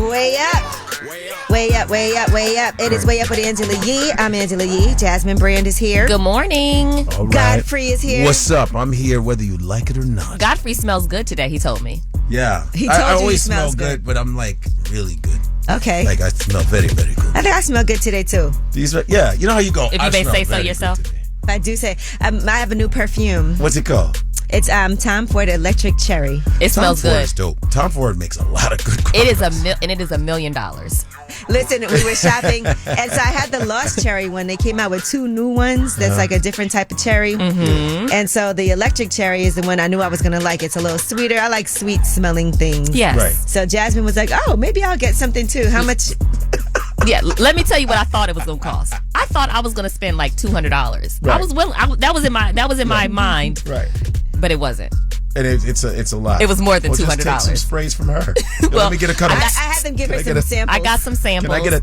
Way up. Way up, way up, way up. It is Way Up with Angela Yee. I'm Angela Yee. Jasmine Brand is here. Good morning. All right. Godfrey is here. What's up? I'm here whether you like it or not. Godfrey smells good today, he told me. Yeah. He told I you he always smells smell good, but I'm like really good. Okay. Like I smell very, very good. I think I smell good today, too. Yeah, you know how you go. If you may smell say so very good yourself. today. I do say, I have a new perfume. What's it called? It's Tom Ford Electric Cherry. It smells Tom Ford good. is dope. Tom Ford makes a lot of good It is $1 million. Listen, we were shopping, and so I had the Lost Cherry one. They came out with two new ones that's like a different type of cherry. Mm-hmm. And so the Electric Cherry is the one I knew I was going to like. It's a little sweeter. I like sweet-smelling things. Yes. Right. So Jasmine was like, oh, maybe I'll get something, too. How much? Yeah, let me tell you what I thought it was going to cost. I thought I was going to spend like $200. Right. I was willing. That was in my mind, Right. but it wasn't. And it's a lot. It was more than Just take some $200. sprays from her. Well, Let me get a cut of I had them give her some samples. I got some samples. Can I get a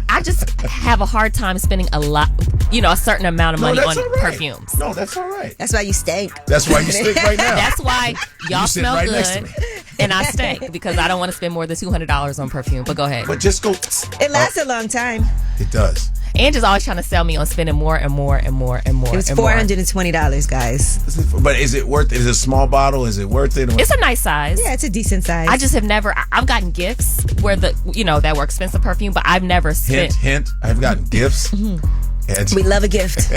I just have a hard time spending a lot, a certain amount of money on perfumes. No, that's all right. That's why you stank. That's why you stink right now. That's why y'all You sit smell right next to good me. and I stink because I don't want to spend more than $200 on perfume. But go ahead. But just go. It lasts a long time. It does. Angela's always trying to sell me on spending more and more and more and more. It was and more. $420, guys. But is it worth it? Is it a small bottle? Is it worth it? It's a nice size. Yeah, it's a decent size. I just have never. I've gotten gifts where that were expensive perfume, but I've never spent. Hint. I've gotten gifts. And We love a gift.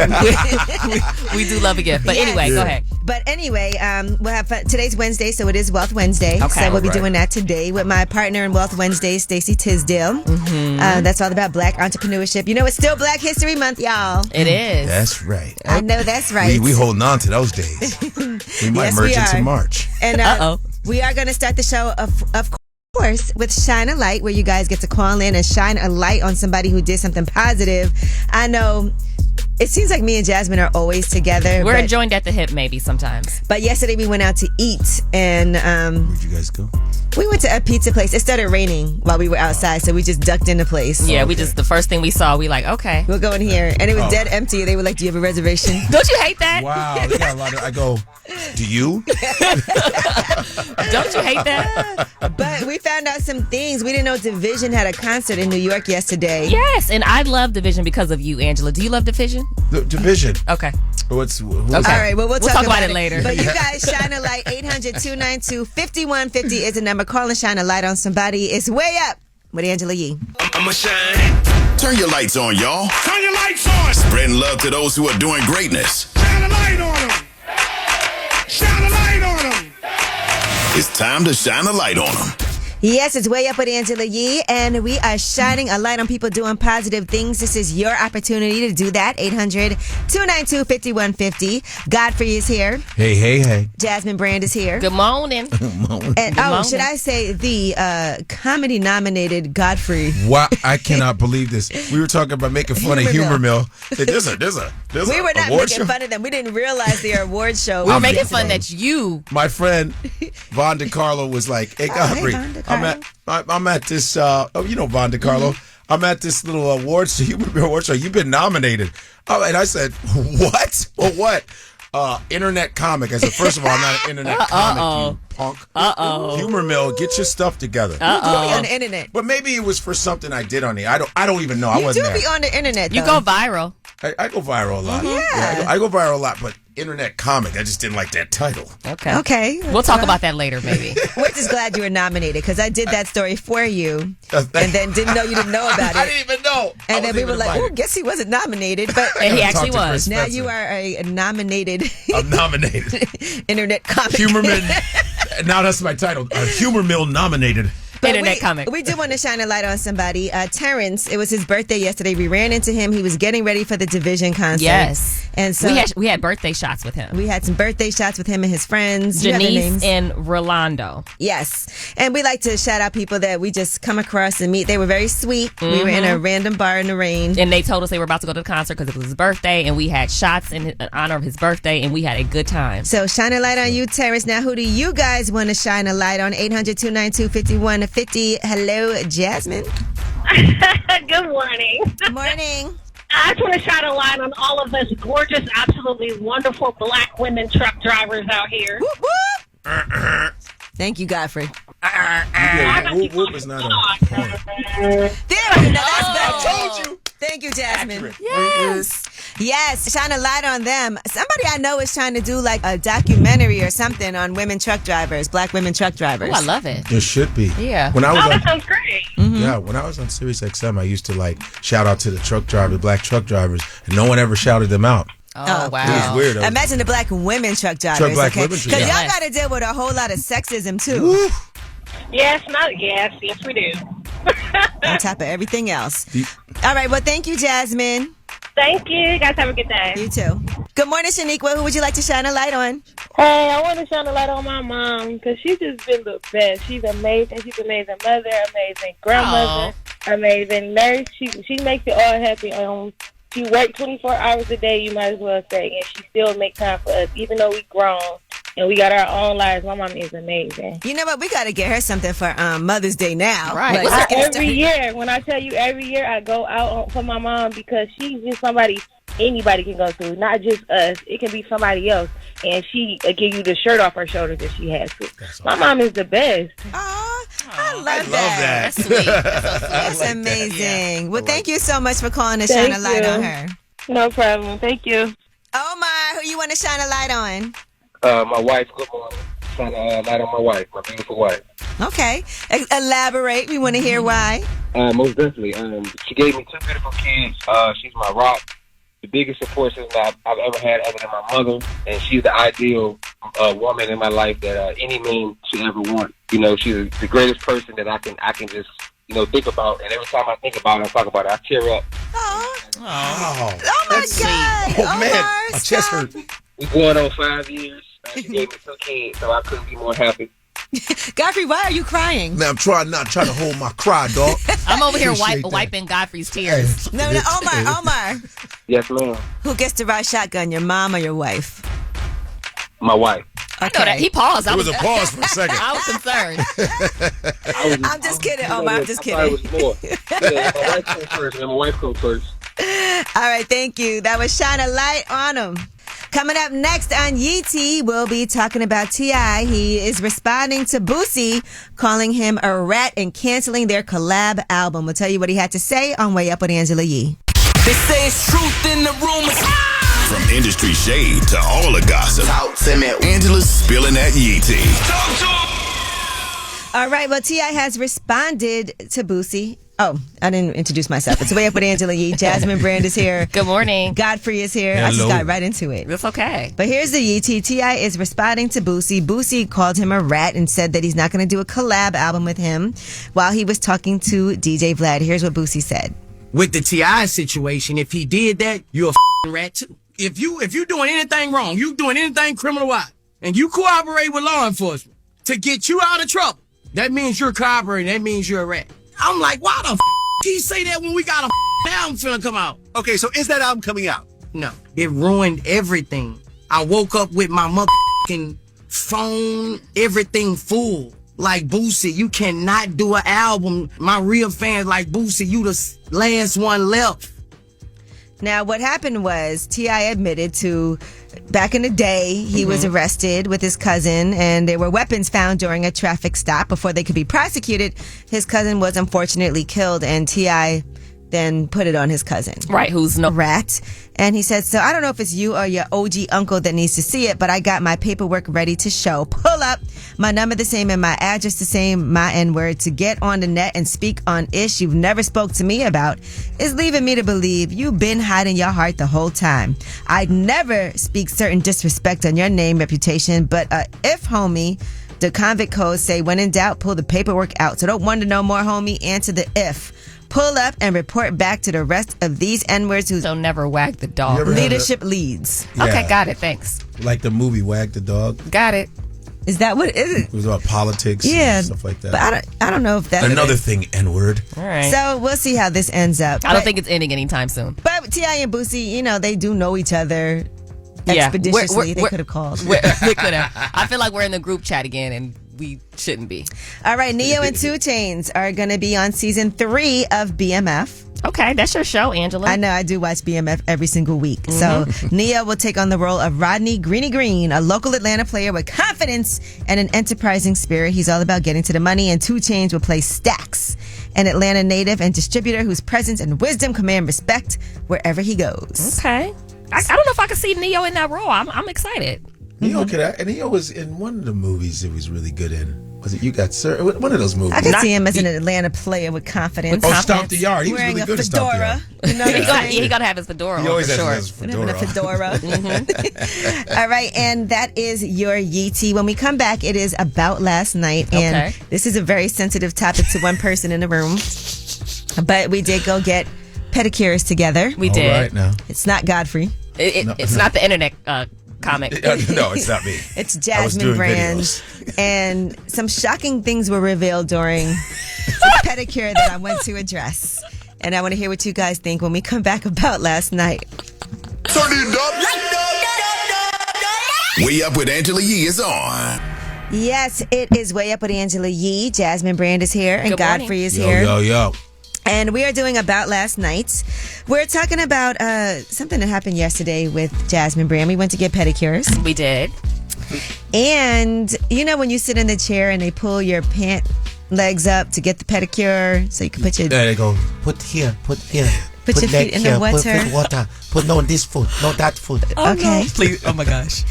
We do love a gift, but Yes. anyway, go ahead. But anyway, we'll have today's Wednesday, so it is Wealth Wednesday. Okay. So we'll be Right. doing that today with my partner in Wealth Wednesday, Stacey Tisdale. That's all about Black entrepreneurship. You know, it's still Black History Month, y'all. It is. That's right. I know that's right. We holding on to those days. We might Yes, merge we into are. March. And Uh-oh. we are going to start the show, of course, with Shine a Light, where you guys get to call in and shine a light on somebody who did something positive. I know it seems like me and Jasmine are always together. We're but, joined at the hip, maybe sometimes. but yesterday we went out to eat, and Where'd you guys go? we went to a pizza place. It started raining while we were outside, so we just ducked in the place. Yeah, we Okay. just the first thing we saw, we like, okay. We'll go in here. And it was dead empty. They were like, do you have a reservation? Don't you hate that? Wow, they got a lot of. I go. Do you? Don't you hate that? But we found out some things. We didn't know Division had a concert in New York yesterday. Yes, and I love Division because of you, Angela. Do you love Division? The division. Okay. Who's Okay. All right, well, we'll talk about it later. But you guys, shine a light. 800-292-5150 is the number. Call and shine a light on somebody. It's Way Up with Angela Yee. I'ma shine. Turn your lights on, y'all. Turn your lights on. Spreading love to those who are doing greatness. Shine a light on them. Shine a light on them. It's time to shine a light on them. Yes, it's Way Up with Angela Yee, and we are shining a light on people doing positive things. This is your opportunity to do that. 800-292-5150. Godfrey is here. Hey. Jasmine Brand is here. Good morning. And morning. should I say the comedy-nominated Godfrey? Wow, I cannot believe this. We were talking about making fun of Humor Humor Mill. There's a We were not award making show. fun of them. We didn't realize their award show. We were was making yesterday. fun that you. My friend Von DeCarlo was like, "Hey Godfrey, Von DeCarlo. I'm at this. Von DeCarlo. I'm at this little awards, Humor Mill award show. You've been nominated." Oh, and I said, "What? Well, what?" Internet comic. I said, first of all, I'm not an internet comic, you punk. Humor Mill, get your stuff together. You do be on the internet. But maybe it was for something I did on the. I don't even know. I You wasn't do there. be on the internet, You though. go viral. I go viral a lot. Yeah. I go viral a lot, but internet comic, I just didn't like that title. Okay. We'll talk about that later, maybe. We're just glad you were nominated because I did that story for you and then didn't know you didn't know about I it. didn't even know. And then we were like, oh, guess he wasn't nominated. But And he Talk actually to was. Chris now Spencer. you are a nominated I'm nominated. internet comic. Humorman. Now that's my title. Humor Mill nominated. But Internet comic. We do want to shine a light on somebody. Terrence, it was his birthday yesterday. We ran into him. He was getting ready for the Division concert. Yes. And so we had birthday shots with him. we had some birthday shots with him and his friends. You have their Janice names? and Rolando. Yes. And we like to shout out people that we just come across and meet. They were very sweet. We were in a random bar in the rain. And they told us they were about to go to the concert because it was his birthday, and we had shots in honor of his birthday, and we had a good time. So shine a light on you, Terrence. Now, who do you guys want to shine a light on? 800-292-5150. Hello, Jasmine. Good morning. Good morning. I just want to shine a light on all of us gorgeous, absolutely wonderful black women truck drivers out here. Whoop, whoop. Thank you, Godfrey. Yeah, whoop is not a porn. There we go. That's better. I told you. Thank you, Jasmine. Accurate. Yes, shine a light on them. Somebody I know is trying to do like a documentary or something on women truck drivers, black women truck drivers. Oh, I love it. There should be. Yeah. When I was That sounds great. Yeah, when I was on Sirius XM, I used to like shout out to the black truck drivers, and no one ever shouted them out. Oh, wow. It was weird. Imagine the black women truck drivers. black okay? women truck Because y'all drivers. got to deal with a whole lot of sexism too. Woo. Yes, we do. On top of everything else. All right, well, thank you, Jasmine. Thank you. You guys have a good day. You too. Good morning, Shaniqua. Who would you like to shine a light on? Hey, I want to shine a light on my mom because she's just been the best. She's amazing. She's an amazing mother, amazing grandmother, amazing nurse. She makes it all happen. She works 24 hours a day, you might as well say, and she still makes time for us, even though we grown and we got our own lives. My mom is amazing. You know what? We got to get her something for Mother's Day now. Right. Like, Every year, when I tell you every year, I go out for my mom because she's just somebody anybody can go to, not just us. It can be somebody else, and she give you the shirt off her shoulders if she has to. My mom is the best. Aw, I love Love that. that. That's sweet. That's so sweet. That's like that. amazing. Yeah. Well, thank you so much for calling to Thank shine a light you. on her. No problem. Thank you. Omar, who you want to shine a light on? My wife, good morning. Trying to light on my wife, my beautiful wife. Okay. Elaborate. We want to hear why. Most definitely. She gave me 2 beautiful kids. She's my rock, the biggest support system I've ever had other than my mother, and she's the ideal woman in my life that any man should ever want. You know, she's the greatest person that I can just, think about, and every time I think about it, I talk about it, I tear up. Oh my That's God. sweet. Oh, man. Omar, My chest stop. hurt. We going on 5 years. She gave me 2 kids, so I couldn't be more happy. Godfrey, why are you crying? Man, I'm trying to hold my cry, dog. I'm over here Appreciate that. wiping Godfrey's tears. No, Omar. Yes, ma'am. Who gets to ride shotgun, your mom or your wife? My wife. I know that. He paused. There was a pause for a second. I was concerned. I'm just kidding, Omar. I'm just I thought kidding. it was more. Yeah, my wife comes first, man. My wife comes first. All right, thank you. That was Shine a Light on him. Coming up next on Yeetie, we'll be talking about T.I. He is responding to Boosie, calling him a rat and canceling their collab album. We'll tell you what he had to say on Way Up with Angela Yee. They say it's truth in the rumors. From industry shade to all the gossip, Talk to me. Angela's spilling that Yee tea. All right, well, T.I. has responded to Boosie. Oh, I didn't introduce myself. It's Way Up with Angela Yee. Jasmine Brand is here. Good morning. Godfrey is here. I just Hello. got right into it. That's okay. But here's the Yeetie. T.I. is responding to Boosie. Boosie called him a rat and said that he's not going to do a collab album with him while he was talking to DJ Vlad. Here's what Boosie said. With the T.I. situation, if he did that, you're a rat too. If you doing anything wrong, you doing anything criminal-wise, and you cooperate with law enforcement to get you out of trouble, that means you're cooperating. That means you're a rat. I'm like, why the he say that when we got a album finna come out? Okay, so is that album coming out? No, it ruined everything. I woke up with my motherfucking phone, everything full. Like Boosie, you cannot do an album. My real fans like Boosie, you the last one left. Now, what happened was T.I. admitted to back in the day he was arrested with his cousin and there were weapons found during a traffic stop. Before they could be prosecuted, his cousin was unfortunately killed and T.I. then put it on his cousin. Right, who's no rat. And he said, so I don't know if it's you or your OG uncle that needs to see it, but I got my paperwork ready to show. Pull up, my number the same and my address the same, my N-word. To get on the net and speak on ish you've never spoke to me about is leaving me to believe you've been hiding your heart the whole time. I'd never speak certain disrespect on your name, reputation, but if homie, the convict codes say when in doubt, pull the paperwork out. So don't wonder no more, homie. Answer the if. Pull up and report back to the rest of these N-words who don't never wag the You dog. ever had leadership leads. Yeah. Okay, got it. Thanks. Like the movie Wag the Dog. Got it. Is that what is it? It was about politics Yeah, and stuff like that. But I don't know if that's Another thing, N-word. All right. So we'll see how this ends up. I don't think it's ending anytime soon. But T.I. and Boosie, they do know each other Yeah. expeditiously. They We're- could have called. We could have. I feel like we're in the group chat again, and we shouldn't be. All right, Neo and 2 Chainz are going to be on season 3 of BMF. Okay, that's your show, Angela. I know, I do watch BMF every single week. So Nia will take on the role of Rodney Greene, a local Atlanta player with confidence and an enterprising spirit. He's all about getting to the money, and 2 Chainz will play Stax, an Atlanta native and distributor whose presence and wisdom command respect wherever he goes. Okay. I don't know if I can see Neo in that role. I'm excited. Neo could act, and Neo was in one of the movies that was really good in. Was it You Got Served? One of those movies. I could see him as an Atlanta player with confidence. Stomp the Yard. He was wearing really a good at Stomp the fedora. Yard. You know what I'm saying? He got to have his fedora He on always for sure. has his Having fedora. a fedora. All right, and that is your Yeetie. When we come back, it is about last night, and this is a very sensitive topic to one person in the room. But we did go get pedicures together. We did. All right now. It's not Godfrey. It's not the internet comic. No, it's not me. It's Jasmine Brand. And some shocking things were revealed during the pedicure that I went to address. And I want to hear what you guys think when we come back about last night. Way Up with Angela Yee is on. Yes, it is Way Up with Angela Yee. Jasmine Brand is here and Good morning. Godfrey is here. Yo. And we are doing About Last Night. We're talking about something that happened yesterday with Jasmine Brand. We went to get pedicures. We did. And you know when you sit in the chair and they pull your pant legs up to get the pedicure so you can put your... There they go. Put here, put here. Put your feet in the water. Put water. Put no this foot, no that foot. Okay. Please. Oh my gosh.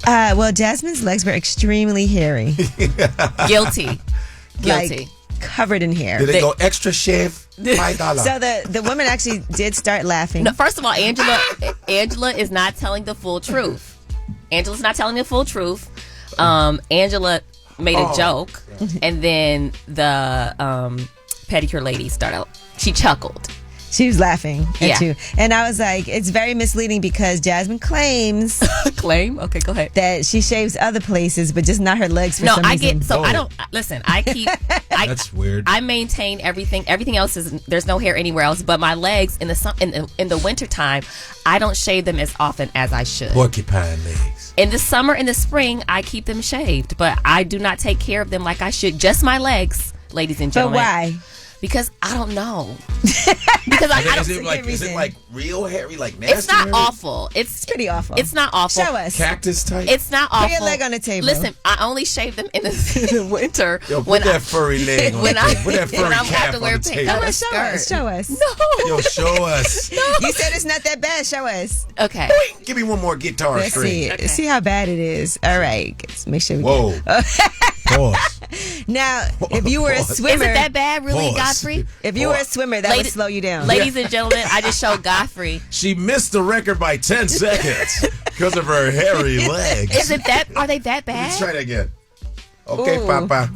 Well, Jasmine's legs were extremely hairy. Guilty. Like, covered in hair. Did they go extra shave? $5. So the woman actually did start laughing. No, first of all, Angela is not telling the full truth. Angela's not telling the full truth. Angela made a joke, and then the pedicure lady she chuckled. She was laughing at Yeah. you. And I was like, it's very misleading because Jasmine claims Claim? Okay, go ahead. that she shaves other places, but just not her legs for some reason. I don't, listen, I keep, That's weird. I maintain everything. Everything else there's no hair anywhere else, but my legs in the winter time, I don't shave them as often as I should. Porcupine legs. In the summer and the spring, I keep them shaved, but I do not take care of them like I should. Just my legs, ladies and But gentlemen. why? Because I don't know. Because I don't. Is it like real hairy, like nasty? It's not hairy? awful. It's pretty awful. It's not awful. Show us. Cactus type? It's not awful. Put your leg on the table. Listen, I only shave them in the winter. Yo, put that furry leg on when the table. Put that furry when I'm calf have to on wear the pink table. color Show us. skirt. Show us. No. Yo, show us. You said it's not that bad. Show us. Okay. Give me one more guitar Let's see string. it. See how bad it is. All right. Let's make sure we Whoa. Pause. Now, if you were a swimmer, Is it that bad, really, Pause. Godfrey? if you were a swimmer, that would slow you down. Ladies and gentlemen, I just showed Godfrey. She missed the record by 10 seconds because of her hairy legs. Is it that? Are they that bad? Let's try it again. Okay, Ooh. Papa.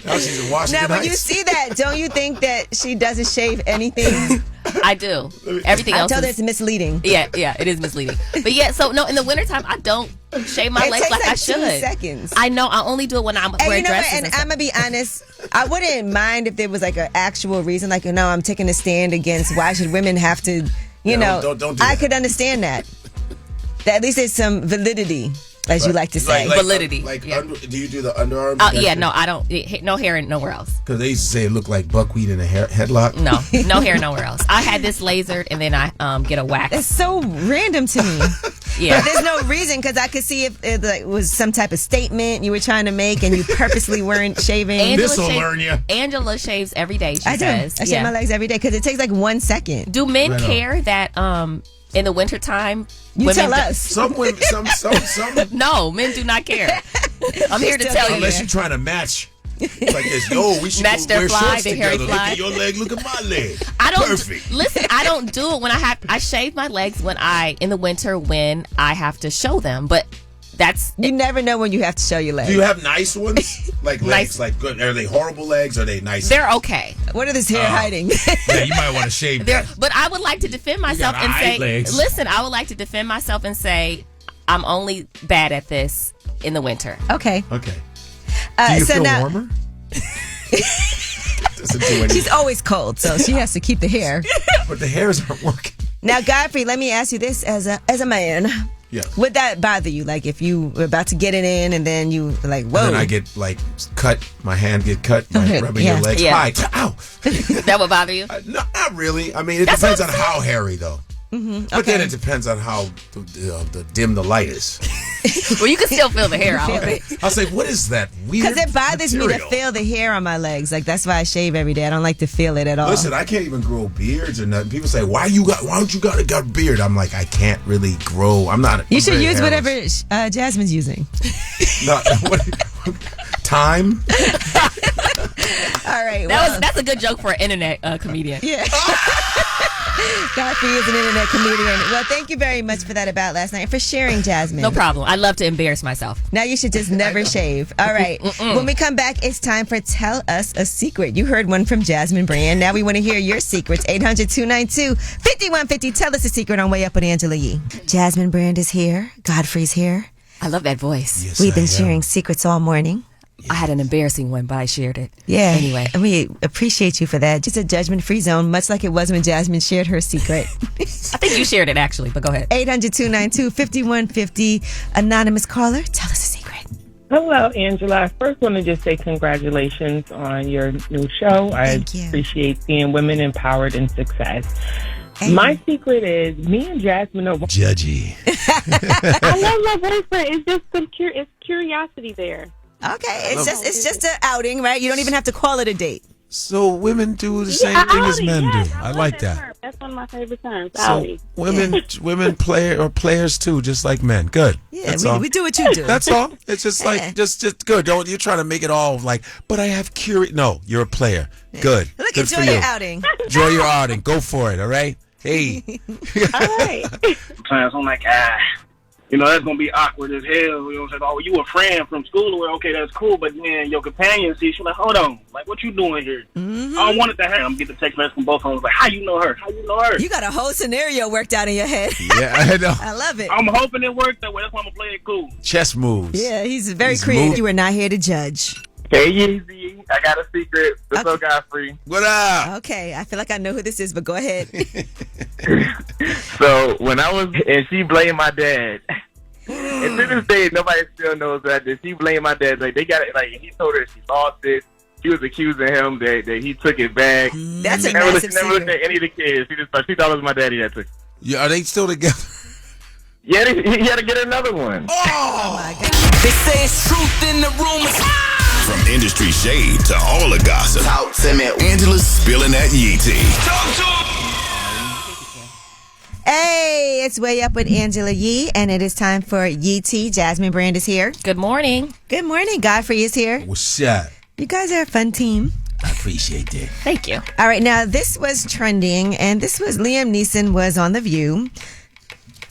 Now she's in Washington Now, when you Heights. see that, don't you think that she doesn't shave anything? I do. Everything I else told her is it's misleading. yeah, it is misleading. But yeah, so no, in the wintertime, I don't shave my It legs takes like I like 2 should. seconds. I know. I only do it when I'm And wearing you know what? dresses. And And I'm gonna be honest. I wouldn't mind if there was like an actual reason, like I'm taking a stand against why should women have to, don't do I that. could understand that. That at least there's some validity, as you like to say. Validity, yeah. Do you do the underarm? yeah, no, I don't. No hair nowhere else. Because they used to say it looked like buckwheat in a headlock. No hair nowhere else. I had this lasered and then I get a wax. It's so random to me. Yeah. But there's no reason because I could see if it was some type of statement you were trying to make and you purposely weren't shaving. This'll learn you. Angela shaves every day. She I do. says. I shave my legs every day because it takes like 1 second. Do men Right on. care that in the wintertime? You tell us. Some women, some. No, men do not care. I'm here to Still tell you. Unless you're trying to match. It's like this. Yo, we should Match their wear fly, shorts their hairy together. Look fly. at your leg. Look at my leg. I don't Perfect. listen. I don't do it when I shave my legs in the winter when I have to show them. But that's You never know when you have to show your legs. Do you have nice ones? Like legs? Nice. Like good? Are they horrible legs? Or are they nice? they're okay. What are this hair hiding? Yeah, you might want to shave They're, that. but I would like to defend myself got and eye say, legs. listen. I would like to defend myself and say I'm only bad at this in the winter. Okay. Okay. Do you so feel now warmer? Doesn't do anything. she's always cold, so she has to keep the hair. But the hairs aren't working. Now, Godfrey, let me ask you this as a man. Yes. Would that bother you? Like if you were about to get it in and then you were like, whoa. And then I get like cut, my hand get cut by rubbing Yeah. your legs. Yeah. Hi, ow. That would bother you? No, not really. I mean, it depends on how hairy, though. But then it depends on how the dim the light is. Well, you can still feel the hair out. I'll say, what is that weird Because it bothers me to material? feel the hair on my legs. Like that's why I shave every day. I don't like to feel it at all. Listen, I can't even grow beards or nothing. People say, why don't you got a beard? I'm like, I can't really grow. I'm not. You I'm should very use hairless. whatever Jasmine's using. No, time. All right. That's a good joke for an internet comedian. Yeah. Godfrey is an internet comedian. Well, thank you very much for that about last night and for sharing, Jasmine. No problem. I love to embarrass myself. Now you should just never shave. All right. When we come back, it's time for Tell Us a Secret. You heard one from Jasmine Brand. Now we want to hear your secrets. 800-292-5150. Tell us a secret on Way Up with Angela Yee. Jasmine Brand is here. Godfrey's here. I love that voice. Yes, We've been I am. sharing secrets all morning. I had an embarrassing one, but I shared it. Yeah. Anyway. And we appreciate you for that. Just a judgment-free zone, much like it was when Jasmine shared her secret. I think you shared it, actually, but go ahead. 800-292-5150. Anonymous caller, tell us a secret. Hello, Angela. I first want to just say congratulations on your new show. Thank you. Appreciate seeing women empowered in success. Hey. My secret is me and Jasmine are. Judgy. I love my boyfriend. It's just it's curiosity there. Okay, it's just an outing, right? You don't even have to call it a date. So women do the same thing as men do. I like that. Term. That's one of my favorite terms. So women players too, just like men. Good. Yeah, That's all. we do what you do. That's all. It's just like just good. Don't you try to make it all like. But I have No, you're a player. Good. Look, Good enjoy for your you. outing. Enjoy your outing. Go for it. All right. Hey. All right. Sometimes I'm like, that's gonna be awkward as hell. You know what I'm saying? Oh, you a friend from school? Well, okay, that's cool. But then your companion sees, she's like, hold on, like, what you doing here? I don't want it to happen. I'm get the text message from both of them. Like, how you know her? How you know her? You got a whole scenario worked out in your head. Yeah, I know. I love it. I'm hoping it worked that way. That's why I'm gonna play it cool. Chess moves. Yeah, he's very He's creative. moving. You are not here to judge. Hey, Yeezy, I got a secret. What's up, Godfrey? What up? Okay, I feel like I know who this is, but go ahead. So when I was, and she blamed my dad. And to this day, nobody still knows that. She blamed my dad. Like, they got it. Like, he told her she lost it. She was accusing him that he took it back. That's a She never massive looked secret. at any of the kids. She thought it was my daddy that took it. Yeah, are they still together? Yeah, he had to get another one. Oh my God. They say it's truth in the rumors. From industry shade to all the gossip. Talk to me. Angela's spilling that Yee tea. Hey, it's Way Up with Angela Yee, and it is time for Yee Tea. Jasmine Brand is here. Good morning. Good morning. Godfrey is here. What's up? You guys are a fun team. I appreciate that. Thank you. All right, now this was trending, and this was Liam Neeson was on The View,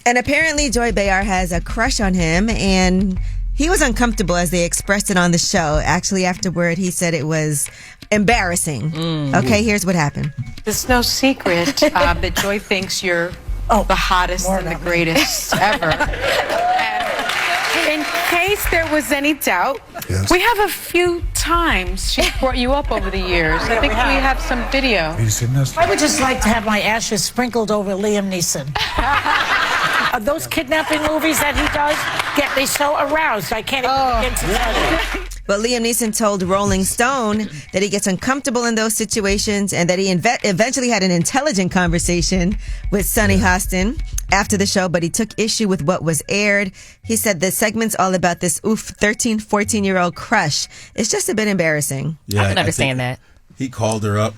and apparently Joy Behar has a crush on him, and he was uncomfortable as they expressed it on the show. Actually, afterward, he said it was embarrassing. Okay, here's what happened. It's no secret that Joy thinks you're the hottest and the greatest ever. And in case there was any doubt, Yes. we have a few times she's brought you up over the years. I think we have some video. I would just like to have my ashes sprinkled over Liam Neeson. Those kidnapping movies that he does get me so aroused I can't even begin to tell you. But Liam Neeson told Rolling Stone that he gets uncomfortable in those situations and that he eventually had an intelligent conversation with Sonny Hostin after the show, but he took issue with what was aired. He said the segment's all about this 13, 14-year-old crush. It's just a bit embarrassing. Yeah, I can understand think that. He called her up.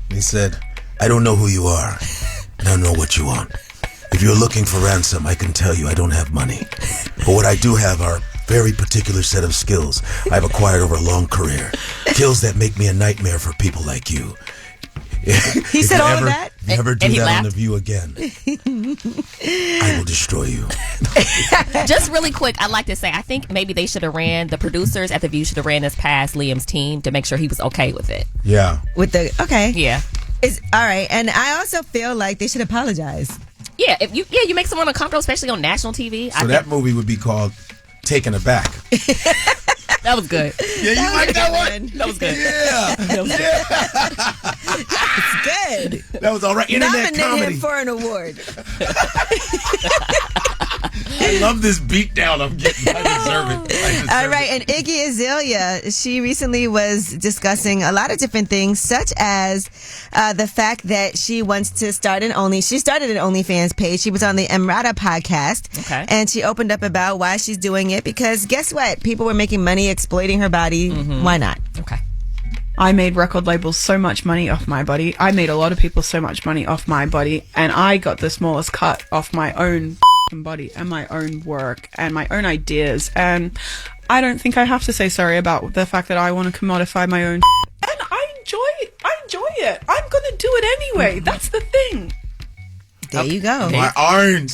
He said, I don't know who you are. I don't know what you want. If you're looking for ransom, I can tell you I don't have money. But what I do have are very particular set of skills I've acquired over a long career. Skills that make me a nightmare for people like you. He said all of that? If you ever do And he that on laughed? The View again, I will destroy you. Just really quick, I'd like to say, I think maybe they should have the producers at The View should have ran this past Liam's team to make sure he was okay with it. Yeah. Okay. Yeah. All right. And I also feel like they should apologize. Yeah, if you make someone uncomfortable, especially on national TV. So that movie would be called Taken Aback. That was good. Yeah, you like that one? That was good. Yeah. It's good. That was all right. Internet Nominate comedy. him for an award. I love this beat down I'm getting. I deserve it. All right, and Iggy Azalea, she recently was discussing a lot of different things, such as the fact that she wants to start she started an OnlyFans page. She was on the Emrata podcast, and she opened up about why she's doing it, because guess what? People were making money exploiting her body. Why not? Okay. I made record labels so much money off my body. I made a lot of people so much money off my body, and I got the smallest cut off my own body and my own work and my own ideas. And I don't think I have to say sorry about the fact that I want to commodify my own. And I enjoy it. I'm gonna do it anyway. That's the thing. There you go. My iron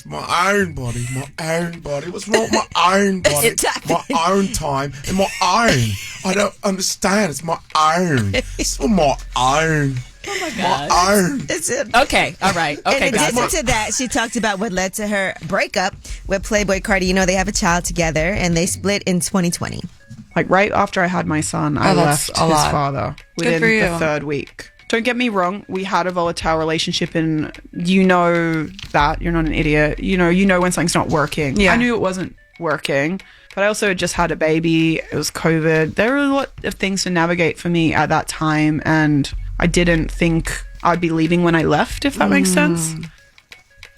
body. What's wrong with my iron body? My iron time and my iron. I don't understand. It's my iron. It's my iron. Oh my God. My iron. It's it. Okay. All right. Okay, in addition to that, she talked about what led to her breakup with Playboy Cardi. You know, they have a child together, and they split in 2020. Like right after I had my son, I left his father within the third week. Don't get me wrong, we had a volatile relationship, and you know that. You're not an idiot. You know when something's not working. Yeah. I knew it wasn't working, but I also had just had a baby. It was COVID. There were a lot of things to navigate for me at that time, and I didn't think I'd be leaving when I left, if that makes sense.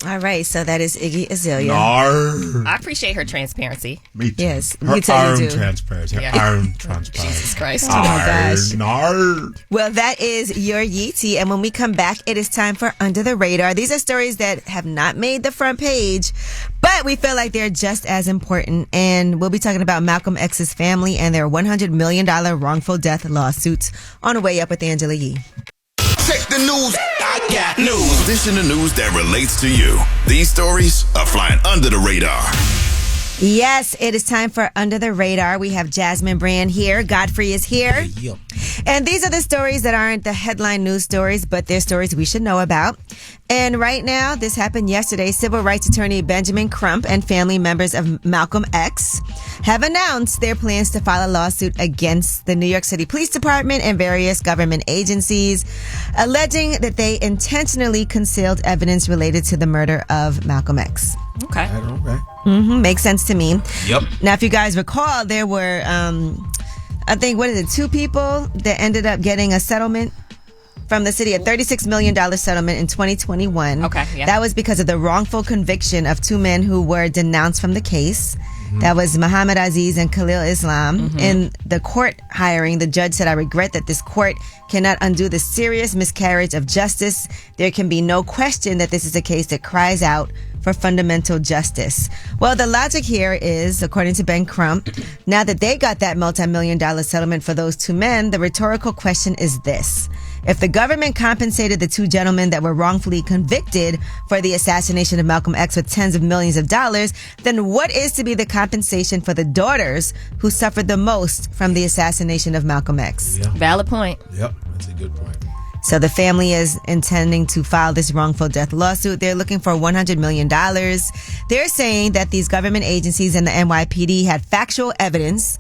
All right, so that is Iggy Azalea. I appreciate her transparency. Me too. Yes, her you tell iron you do. transparency. Her iron transparency. Jesus Christ. Oh my gosh. Iron. Well, that is your Yeetie, and when we come back, it is time for Under the Radar. These are stories that have not made the front page, but we feel like they're just as important, and we'll be talking about Malcolm X's family and their $100 million wrongful death lawsuits on the way up with Angela Yee. Check the news. I got news. This is the news that relates to you. These stories are flying under the radar. Yes, it is time for Under the Radar. We have Jasmine Brand here. Godfrey is here. And these are the stories that aren't the headline news stories, but they're stories we should know about. And right now, this happened yesterday. Civil rights attorney Benjamin Crump and family members of Malcolm X have announced their plans to file a lawsuit against the New York City Police Department and various government agencies, alleging that they intentionally concealed evidence related to the murder of Malcolm X. Okay. Makes sense to me. Yep. Now, if you guys recall, there were, I think, 2 people that ended up getting a settlement from the city, a $36 million settlement in 2021. Okay, yeah. That was because of the wrongful conviction of 2 men who were denounced from the case. That was Muhammad Aziz and Khalil Islam. In the court hiring, the judge said, "I regret that this court cannot undo the serious miscarriage of justice. There can be no question that this is a case that cries out for fundamental justice." Well, the logic here is, according to Ben Crump, now that they got that multi-million-dollar settlement for those 2 men, the rhetorical question is this. If the government compensated the 2 gentlemen that were wrongfully convicted for the assassination of Malcolm X with tens of millions of dollars, then what is to be the compensation for the daughters who suffered the most from the assassination of Malcolm X? Yeah. Valid point. Yep, that's a good point. So the family is intending to file this wrongful death lawsuit. They're looking for $100 million. They're saying that these government agencies and the NYPD had factual evidence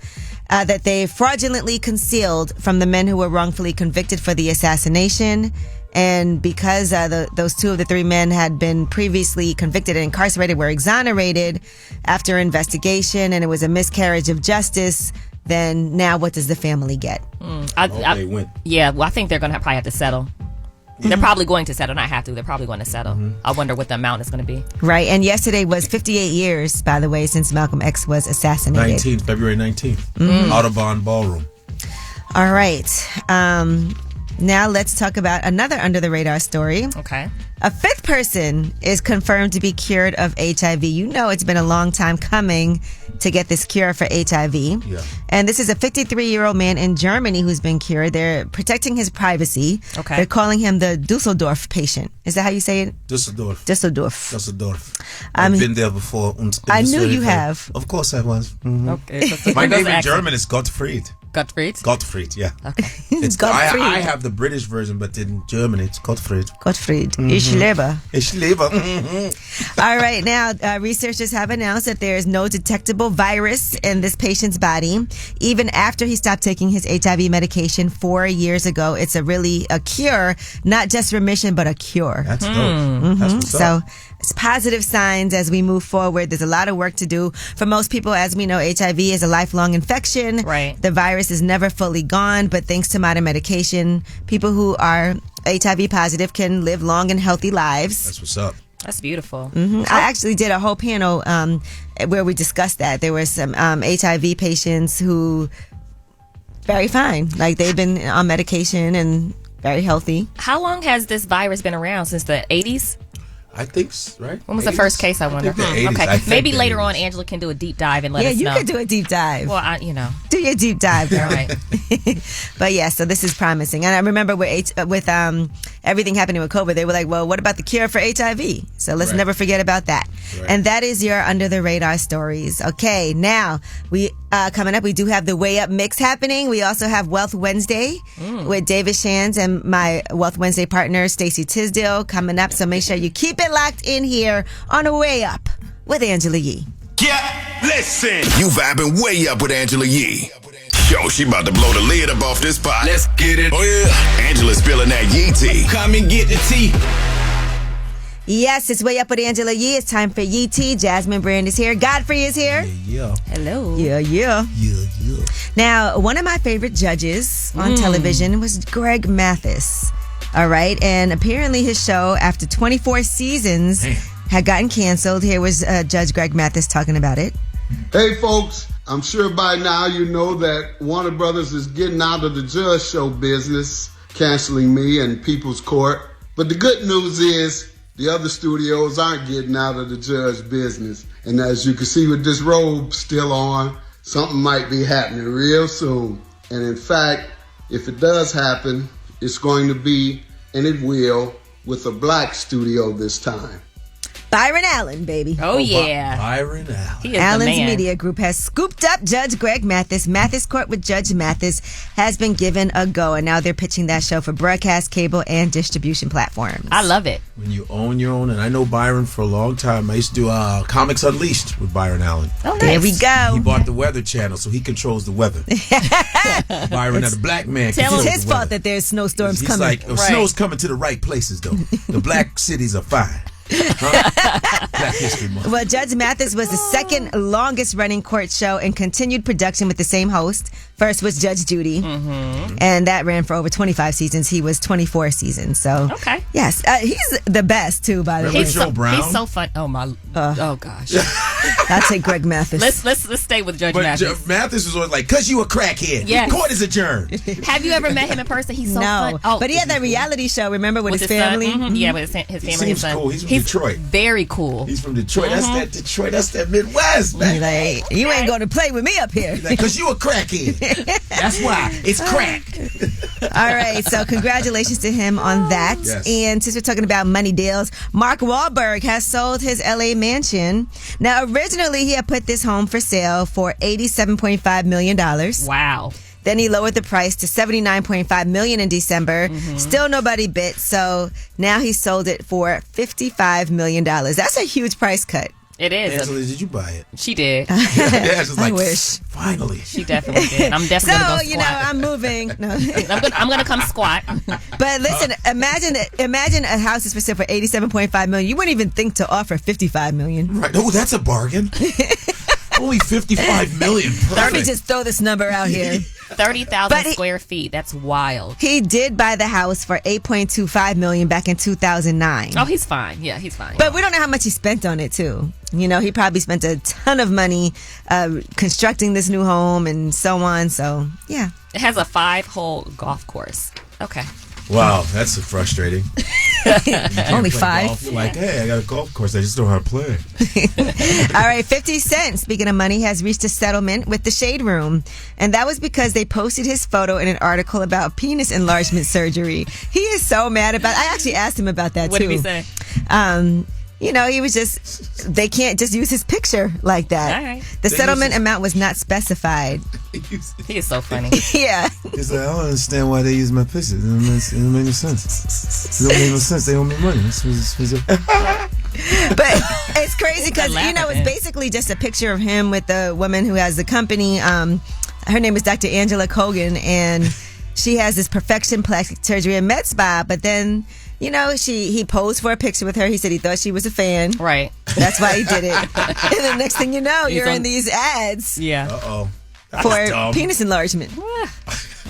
that they fraudulently concealed from the men who were wrongfully convicted for the assassination. And because those 2 of the 3 men had been previously convicted and incarcerated, were exonerated after investigation, and it was a miscarriage of justice, then now what does the family get? They win. Yeah, well, I think they're going to probably have to settle. They're probably going to settle. Not have to. They're probably going to settle. I wonder what the amount is going to be. Right. And yesterday was 58 years, by the way, since Malcolm X was assassinated. February 19th. Audubon Ballroom. All right. Now let's talk about another under the radar story. Okay. A 5th person is confirmed to be cured of HIV. You know it's been a long time coming to get this cure for HIV. Yeah. And this is a 53-year-old man in Germany who's been cured. They're protecting his privacy. Okay. They're calling him the Dusseldorf patient. Is that how you say it? Dusseldorf. I've been there before. I knew you have. Of course I was. Okay. My name in German is Gottfried. Gottfried, yeah. Okay. It's Gottfried. I have the British version, but in German it's Gottfried. Ich lebe. Ich lebe. All right, now researchers have announced that there is no detectable virus in this patient's body. Even after he stopped taking his HIV medication 4 years ago, it's a cure, not just remission, but a cure. That's dope. That's what's up. positive signs as we move forward. There's a lot of work to do. For most people, as we know, HIV is a lifelong infection. Right. The virus is never fully gone, but thanks to modern medication, people who are HIV positive can live long and healthy lives. That's what's up. That's beautiful. I actually did a whole panel where we discussed that. There were some HIV patients who very fine. Like, they've been on medication and very healthy. How long has this virus been around? Since the 80s? I think, right? When was the first case, I wonder? I think the 80s. Okay, I think maybe the later 80s. on Angela can do a deep dive and let us know. Yeah, you could do a deep dive. Well, do your deep dive, girl. Right. But yeah, so this is promising. And I remember with everything happening with COVID, they were like, well, what about the cure for HIV? So let's never forget about that. Right. And that is your under the radar stories. Okay, now we coming up, we do have the Way Up mix happening. We also have Wealth Wednesday with David Shands and my Wealth Wednesday partner, Stacey Tisdale, coming up. So make sure you keep it locked in here on a Way Up with Angela Yee. Yeah, listen. You vibing way up with Angela Yee. Yo, she about to blow the lid up off this pot. Let's get it. Oh, yeah. Angela's spilling that Yee tea. Come and get the tea. Yes, it's Way Up with Angela Yee. It's time for Yee Tea. Jasmine Brand is here. Godfrey is here. Yeah. Hello. Yeah. Now, one of my favorite judges on television was Greg Mathis. All right. And apparently his show, after 24 seasons, had gotten canceled. Here was Judge Greg Mathis talking about it. Hey, folks. I'm sure by now you know that Warner Brothers is getting out of the judge show business, canceling me and People's Court. But the good news is the other studios aren't getting out of the judge business. And as you can see with this robe still on, something might be happening real soon. And in fact, if it does happen, it's going to be, and it will, with a black studio this time. Byron Allen, baby. Oh, yeah. Byron Allen. He is Allen's the man. Media Group has scooped up Judge Greg Mathis. Mathis Court with Judge Mathis has been given a go, and now they're pitching that show for broadcast, cable, and distribution platforms. I love it. When you own your own, and I know Byron for a long time. I used to do Comics Unleashed with Byron Allen. Oh, nice. There we go. He bought the Weather Channel, so he controls the weather. Byron, a black man, It's controls his the fault weather. that there's snowstorms He's coming. like, snow's coming to the right places, though. The black cities are fine. Black History Month. Well, Judge Mathis was the second longest running court show and continued production with the same host. First was Judge Judy, and that ran for over 25 seasons. He was 24 seasons. So, okay. Yes, he's the best too. By the way, He's so fun. Oh my. Oh gosh. I'll take Greg Mathis. Let's stay with Judge But Mathis. Mathis was always like, "Cause you a crackhead." Yes. Court is adjourned. Have you ever met him in person? He's so fun. No, Oh, but he had that reality show. Remember with his family? Son? Yeah, with his family. He and seems son. cool. He's from Detroit. Very cool. He's from Detroit. That's that Detroit. That's that Midwest, man. Like, you ain't going to play with me up here. Cause you a crackhead. That's why. It's crack. All right, so congratulations to him on that. Yes. And since we're talking about money deals, Mark Wahlberg has sold his LA mansion. Now, originally he had put this home for sale for $87.5 million. Wow. Then he lowered the price to $79.5 million in December. Still nobody bit, so now he sold it for $55 million. That's a huge price cut. It is. Angela, did you buy it? She did. Yeah, she's like, I wish. Finally. She definitely did. I'm definitely So, gonna go squat. you know, I'm moving. No. I'm gonna come squat. But listen, imagine a house is for sale for $87.5 million. You wouldn't even think to offer $55 million. Right. Oh, that's a bargain. Only $55 million. Let me just throw this number out here. 30,000 square feet. That's wild. He did buy the house for $8.25 million back in 2009. Oh, he's fine. Yeah, he's fine. But we don't know how much he spent on it, too. You know, he probably spent a ton of money constructing this new home and so on. So, yeah. It has a 5-hole golf course. Okay. Wow, that's frustrating. Only 5. Golf. You're like, hey, I got a golf course. I just don't know how to play. All right, 50 Cent, speaking of money, has reached a settlement with the Shade Room. And that was because they posted his photo in an article about penis enlargement surgery. He is so mad about it. I actually asked him about that, What too. did he say? You know, he was just, they can't just use his picture like that. All right. The settlement amount was not specified. He is so funny. Yeah. He's like, I don't understand why they use my picture. It don't make no sense. It don't make no sense. They owe me money. But it's crazy because, I you know, laugh at it's it. basically just a picture of him with the woman who has the company. Her name is Dr. Angela Kogan, and she has this perfection plastic surgery in Med Spa, but then, you know, he posed for a picture with her. He said he thought she was a fan. Right. That's why he did it. And the next thing you know, you're in these ads. Yeah. Uh-oh. For penis enlargement.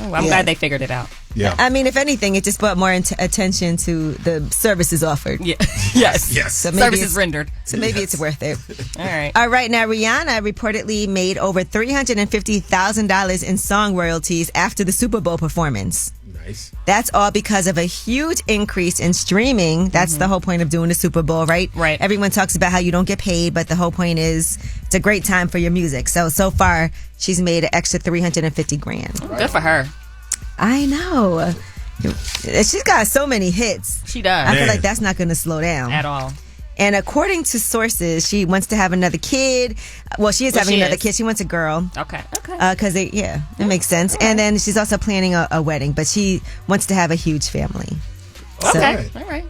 I'm glad they figured it out. Yeah. I mean, if anything, it just brought more attention to the services offered. Yeah. Yes. So Services rendered. So maybe it's worth it. All right. All right. Now, Rihanna reportedly made over $350,000 in song royalties after the Super Bowl performance. Nice. That's all because of a huge increase in streaming. That's the whole point of doing the Super Bowl, right? Right. Everyone talks about how you don't get paid, but the whole point is it's a great time for your music. So far, she's made an extra $350,000. Good for her. I know. She's got so many hits. She does. I feel like that's not going to slow down. At all. And according to sources, she wants to have another kid. Well, she is having another kid. She wants a girl. Okay. Because it makes sense. And then she's also planning a wedding, but she wants to have a huge family. Okay. All right.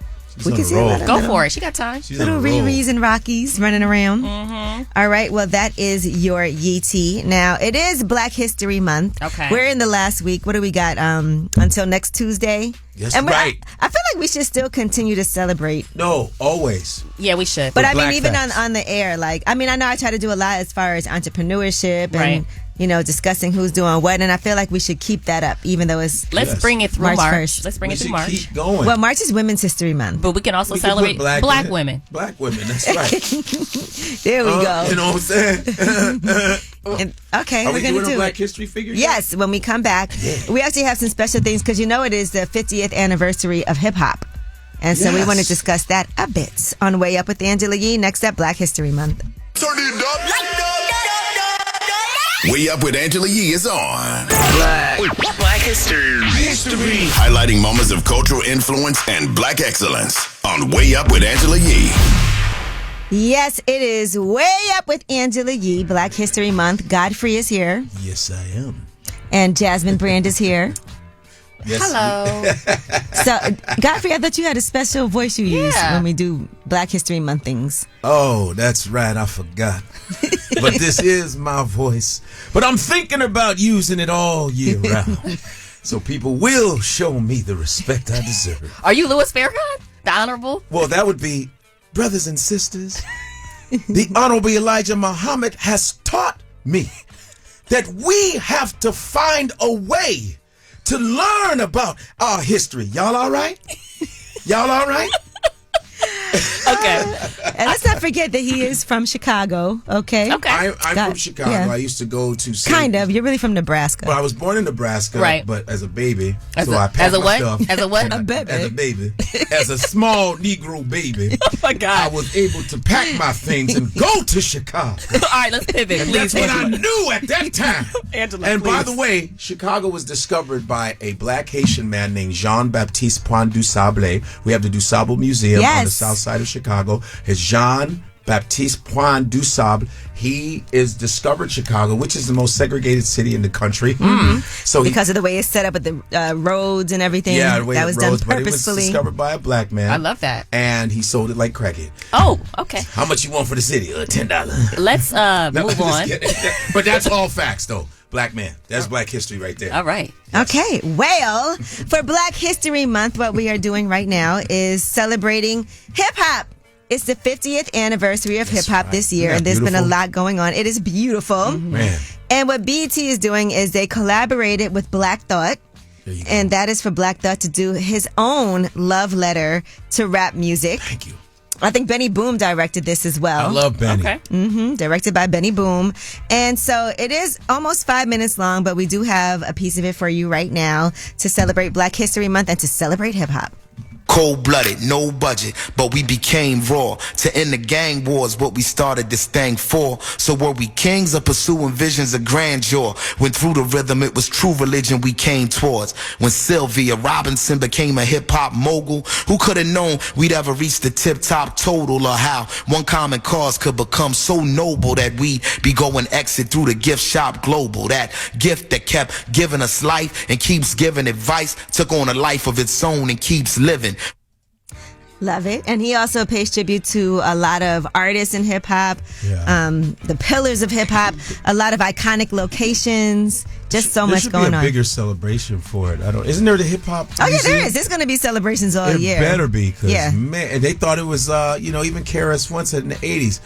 We can see Go for it. She got time. Little Riri's and Rockies running around. Mm-hmm. All right. Well, that is your Yee Tea. Now, it is Black History Month. Okay. We're in the last week. What do we got? Until next Tuesday? Yes, and right. I feel like we should still continue to celebrate. No, always. Yeah, we should. But I mean, Black even facts. on the air, like, I mean, I know I try to do a lot as far as entrepreneurship and, Right. you know, discussing who's doing what. And I feel like we should keep that up, even though it's Let's bring it through March. 1st. Let's bring it through March. Keep going. Well, March is Women's History Month. But we can also We can celebrate put black women. Black women, that's right. There we go. You know what I'm saying? And, okay, Are we're we going doing to a do Black it. History figure? Yes, when we come back, we actually have some special things because you know it is the 50th anniversary of hip hop. And so we Yes. want to discuss that a bit on Way Up with Angela Yee. Next up, Black History Month. Turn it up. Way Up with Angela Yee is on. Black History. Highlighting moments of cultural influence and black excellence on Way Up with Angela Yee. Yes, it is Way Up with Angela Yee, Black History Month. Godfrey is here. Yes, I am. And Jasmine Brand is here. Yes. Hello. So, Godfrey, I thought you had a special voice you use Yeah. when we do Black History Month things. Oh, that's right. I forgot. But this is my voice. But I'm thinking about using it all year round. So people will show me the respect I deserve. Are you Louis Farrakhan? The Honorable? Well, that would be, brothers and sisters, the Honorable Elijah Muhammad has taught me that we have to find a way to learn about our history. Y'all all right? Y'all all right? Okay. And let's not forget that he is from Chicago, okay? Okay. I'm God, from Chicago. yeah. I used to go to Kind of. You're really from Nebraska. Well, I was born in Nebraska, Right. but as a baby, As so a- I as packed a my what? stuff. As a what? A baby. As a baby, as a small Negro baby, Oh my God. I was able to pack my things and go to Chicago. All right, let's pivot, And please. that's what I knew at that time. Angela, And by please. the way, Chicago was discovered by a black Haitian man named Jean-Baptiste Point du Sable. We have the Du Sable Museum on the Yes. south side of Chicago. It's Jean-Baptiste Point du Sable. He is discovered Chicago, which is the most segregated city in the country. So he, because of the way it's set up with the roads and everything. yeah, the way that it was rose, done but it was purposefully. discovered by a black man. I love that. And he sold it like crackhead. Oh, okay. How much you want for the city? $10. Let's No, move just on. kidding. But that's all facts, though. Black man. That's black history right there. All right. Okay, well, for Black History Month, what we are doing right now is celebrating hip hop. It's the 50th anniversary of hip hop right. this year, Isn't that and there's been a beautiful? lot going on. It is beautiful. Man. And what BET is doing is they collaborated with Black Thought. And that is for Black Thought to do his own love letter to rap music. Thank you. I think Benny Boom directed this as well. I love Benny. Okay. Directed by Benny Boom. And so it is almost 5 minutes long, but we do have a piece of it for you right now to celebrate Black History Month and to celebrate hip hop. Cold-blooded, no budget, but we became raw. To end the gang wars, what we started this thing for. So were we kings or pursuing visions of grandeur? When through the rhythm, it was true religion we came towards. When Sylvia Robinson became a hip-hop mogul, who could have known we'd ever reach the tip-top total? Or how one common cause could become so noble that we'd be going exit through the gift shop global. That gift that kept giving us life and keeps giving advice took on a life of its own and keeps living. Love it. And he also pays tribute to a lot of artists in hip hop, the pillars of hip hop, a lot of iconic locations, just so much going on. There should be a bigger celebration for it. Isn't there the hip hop? Oh yeah, there is. There's going to be celebrations all year. It better be, because man, they thought it was, even KRS-One said in the 80s,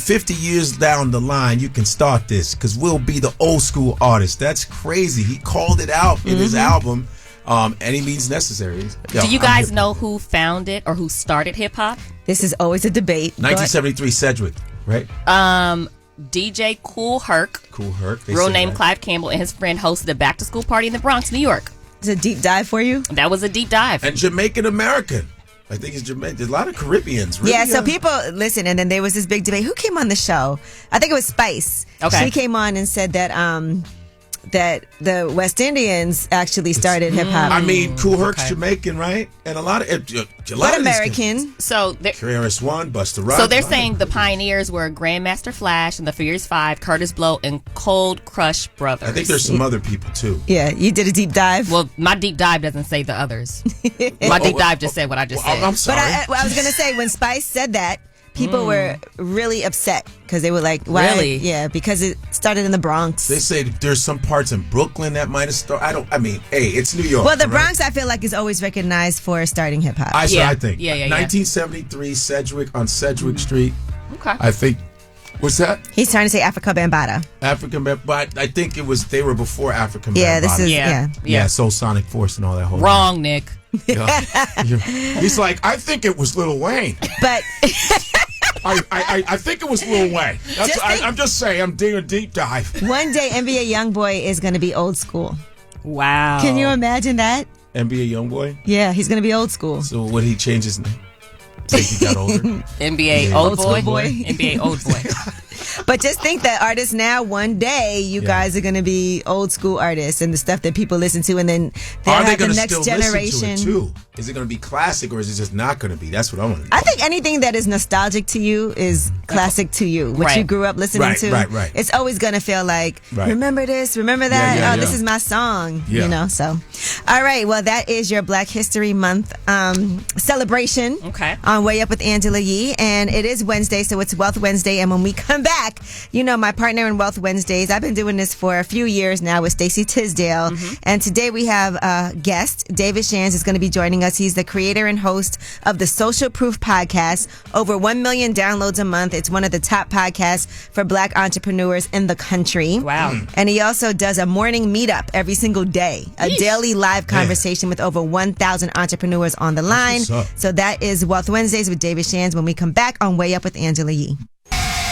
50 years down the line, you can start this because we'll be the old school artist. That's crazy. He called it out in his album. Any means necessary. Do you guys know who founded or who started hip hop? This is always a debate. 1973, Sedgwick, right? DJ Kool Herc. Kool Herc. Real name Clive Campbell, and his friend hosted a back to school party in the Bronx, New York. It's a deep dive for you? That was a deep dive. And Jamaican American. I think it's Jamaican. There's a lot of Caribbeans. Really, so people listen, and then there was this big debate. Who came on the show? I think it was Spice. Okay. She came on and said that that the West Indians actually started hip hop. I mean, Kool Herc's Jamaican, right? And a lot of American. So KRS-One, Busta Rhymes. So they're saying the pioneers were Grandmaster Flash and the Furious Five, Curtis Blow, and Cold Crush Brothers. I think there's some other people too. Yeah, you did a deep dive. Well, my deep dive doesn't say the others. My deep dive just said what I just said. I'm sorry. But I was gonna say, when Spice said that, people were really upset because they were like, why? Really? Yeah, because it started in the Bronx. They say there's some parts in Brooklyn that might have started. Hey, it's New York. Well, the right? Bronx, I feel like, is always recognized for starting hip hop. I think. Yeah. 1973, Sedgwick on Sedgwick Street. Okay. I think. What's that? He's trying to say Africa Bambaataa. But I think they were before Africa Bambaataa. Yeah, this is, Yeah, Soul Sonic Force and all that whole Wrong, Nick. He's like, I think it was Lil Wayne. But... I think it was Lil Wayne. I'm just saying, I'm doing a deep dive. One day, NBA YoungBoy is going to be old school. Wow. Can you imagine that? NBA YoungBoy? Yeah, he's going to be old school. So what did he change his name? So he got older? NBA Old Boy? NBA Old Boy. But just think that artists now, one day, you guys are going to be old school artists and the stuff that people listen to, and then they'll have the next generation. Listen to it too? Is it going to be classic, or is it just not going to be? That's what I want to know. I think anything that is nostalgic to you is classic to you. What you grew up listening to. Right. It's always going to feel like, remember this, remember that? This is my song. Yeah. You know, so. All right, well, that is your Black History Month celebration. Okay. On Way Up with Angela Yee. And it is Wednesday, so it's Wealth Wednesday. And when we come back, my partner in Wealth Wednesdays, I've been doing this for a few years now with Stacey Tisdale. And today we have a guest. David Shands is going to be joining us. He's the creator and host of the Social Proof podcast. Over 1 million downloads a month. It's one of the top podcasts for Black entrepreneurs in the country. Wow. And he also does a morning meetup every single day. A daily live conversation with over 1,000 entrepreneurs on the line. So that is Wealth Wednesdays with David Shands when we come back on Way Up with Angela Yee.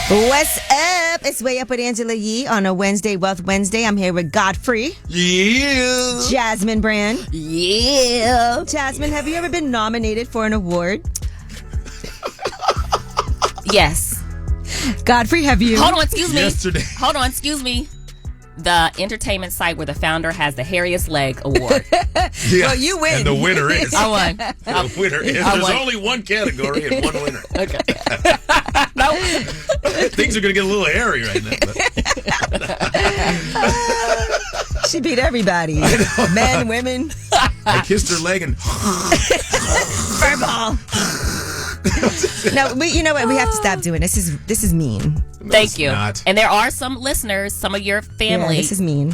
What's up? It's Way Up with Angela Yee on a Wednesday, Wealth Wednesday. I'm here with Godfrey. Yeah. Jasmine Brand. Yeah. Jasmine, have you ever been nominated for an award? Yes. Godfrey, have you? Hold on, excuse me. Yesterday. Hold on, excuse me. The entertainment site where the founder has the hairiest leg award. Yeah. Well, you win. And the winner is. I won. The winner is. There's only one category and one winner. Okay. Things are going to get a little hairy right now. She beat everybody. Men, women. I kissed her leg and... Furball. No, you know what? We have to stop doing this. This is mean. Thank you. Not. And there are some listeners, some of your family. Yeah, this is mean.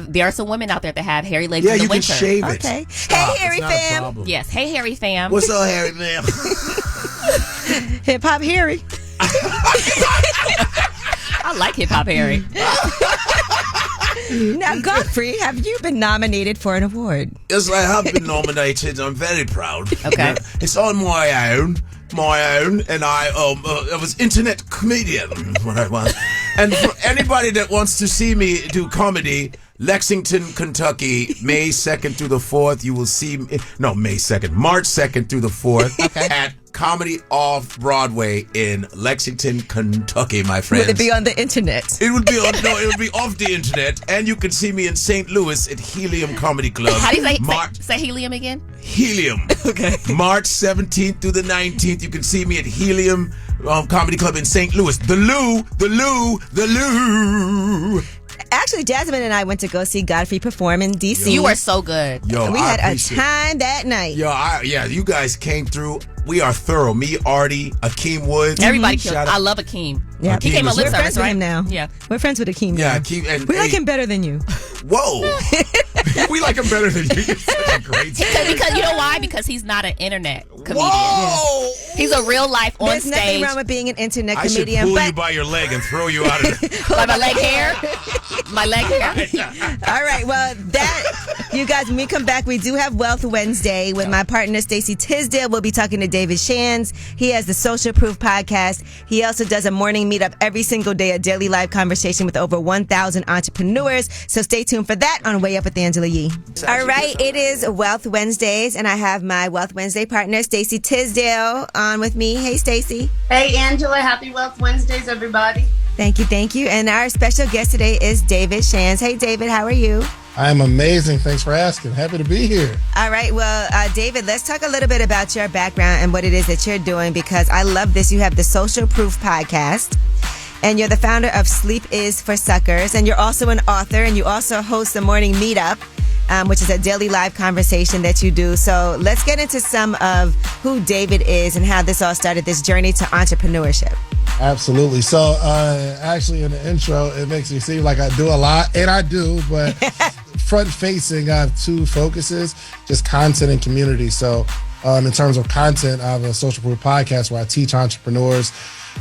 There are some women out there that have hairy legs in the winter. Yeah, you can shave it. Okay. Stop. Hey, hairy fam. Yes. Hey, hairy fam. What's up, hairy fam? Hip hop hairy. I like hip hop hairy. Now, Godfrey, have you been nominated for an award? Yes, I have been nominated. I'm very proud. Okay. It's on my own, and I was internet comedian when I was. And for anybody that wants to see me do comedy, Lexington, Kentucky, May 2nd through the 4th, you will see me. No, May 2nd, March 2nd through the 4th at Comedy Off Broadway in Lexington, Kentucky, my friends. Would it be on the internet? It would be it would be off the internet, and you can see me in St. Louis at Helium Comedy Club. How do you say helium again? Helium. Okay. March 17th through the 19th, you can see me at Helium Comedy Club in St. Louis. The Lou. Actually, Actually, Jasmine and I went to go see Godfrey perform in D.C. You were so good. Yo, we I had a appreciate time that night. Yo, you guys came through. We are thorough. Me, Artie, Akeem Woods. Everybody killed. I love Akeem. Yeah, he came on lip we're service, friends with right? him now. Yeah, we're friends with Akeem. Yeah, now. Akeem, and we like him better than you. Whoa, we like him better than you. You're such a great because you know why? Because he's not an internet comedian. Whoa, he's a real life on There's stage. There's nothing wrong with being an internet I comedian. should pull you by your leg and throw you out of the By my leg hair. My leg hair. All right. Well, you guys, when we come back, we do have Wealth Wednesday with my partner, Stacey Tisdale. We'll be talking to David Shands. He has the Social Proof podcast. He also does a morning meetup every single day, a daily live conversation with over 1,000 entrepreneurs. So stay tuned for that on Way Up with Angela Yee. All right. It is Wealth Wednesdays, and I have my Wealth Wednesday partner, Stacey Tisdale, on with me. Hey, Stacey. Hey, Angela. Happy Wealth Wednesdays, everybody. Thank you. Thank you. And our special guest today is David Shands. Hey, David. How are you? I'm amazing. Thanks for asking. Happy to be here. All right. Well, David, let's talk a little bit about your background and what it is that you're doing, because I love this. You have the Social Proof podcast, and you're the founder of Sleep Is for Suckers, and you're also an author, and you also host the Morning Meetup, which is a daily live conversation that you do. So let's get into some of who David is and how this all started, this journey to entrepreneurship. Absolutely. So actually in the intro, it makes me seem like I do a lot, and I do, but front facing, I have two focuses, just content and community. So in terms of content, I have a Social Proof podcast where I teach entrepreneurs.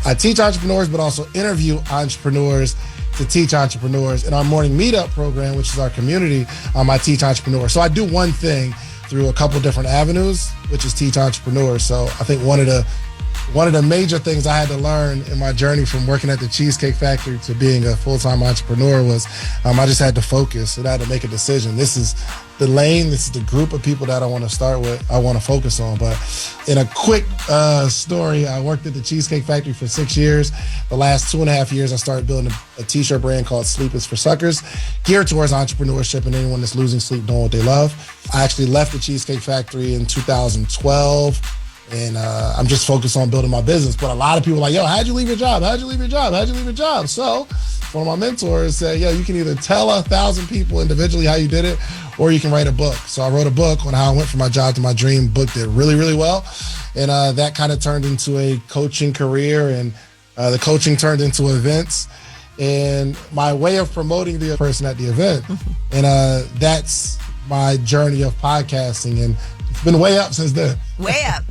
I teach entrepreneurs, but also interview entrepreneurs to teach entrepreneurs. In our morning meetup program, which is our community, I teach entrepreneurs. So I do one thing through a couple different avenues, which is teach entrepreneurs. So I think one of the major things I had to learn in my journey from working at the Cheesecake Factory to being a full-time entrepreneur was I just had to focus and I had to make a decision. This is the lane, this is the group of people that I want to start with, I want to focus on. But in a quick story, I worked at the Cheesecake Factory for 6 years. The last 2.5 years, I started building a t-shirt brand called Sleep Is for Suckers, geared towards entrepreneurship and anyone that's losing sleep doing what they love. I actually left the Cheesecake Factory in 2012. And I'm just focused on building my business. But a lot of people are like, yo, how'd you leave your job? How'd you leave your job? How'd you leave your job? So one of my mentors said, yo, you can either tell 1,000 people individually how you did it, or you can write a book. So I wrote a book on how I went from my job to my dream. Book did really, really well. And that kind of turned into a coaching career. And the coaching turned into events. And my way of promoting the person at the event. And that's my journey of podcasting. And it's been way up since then. Way up.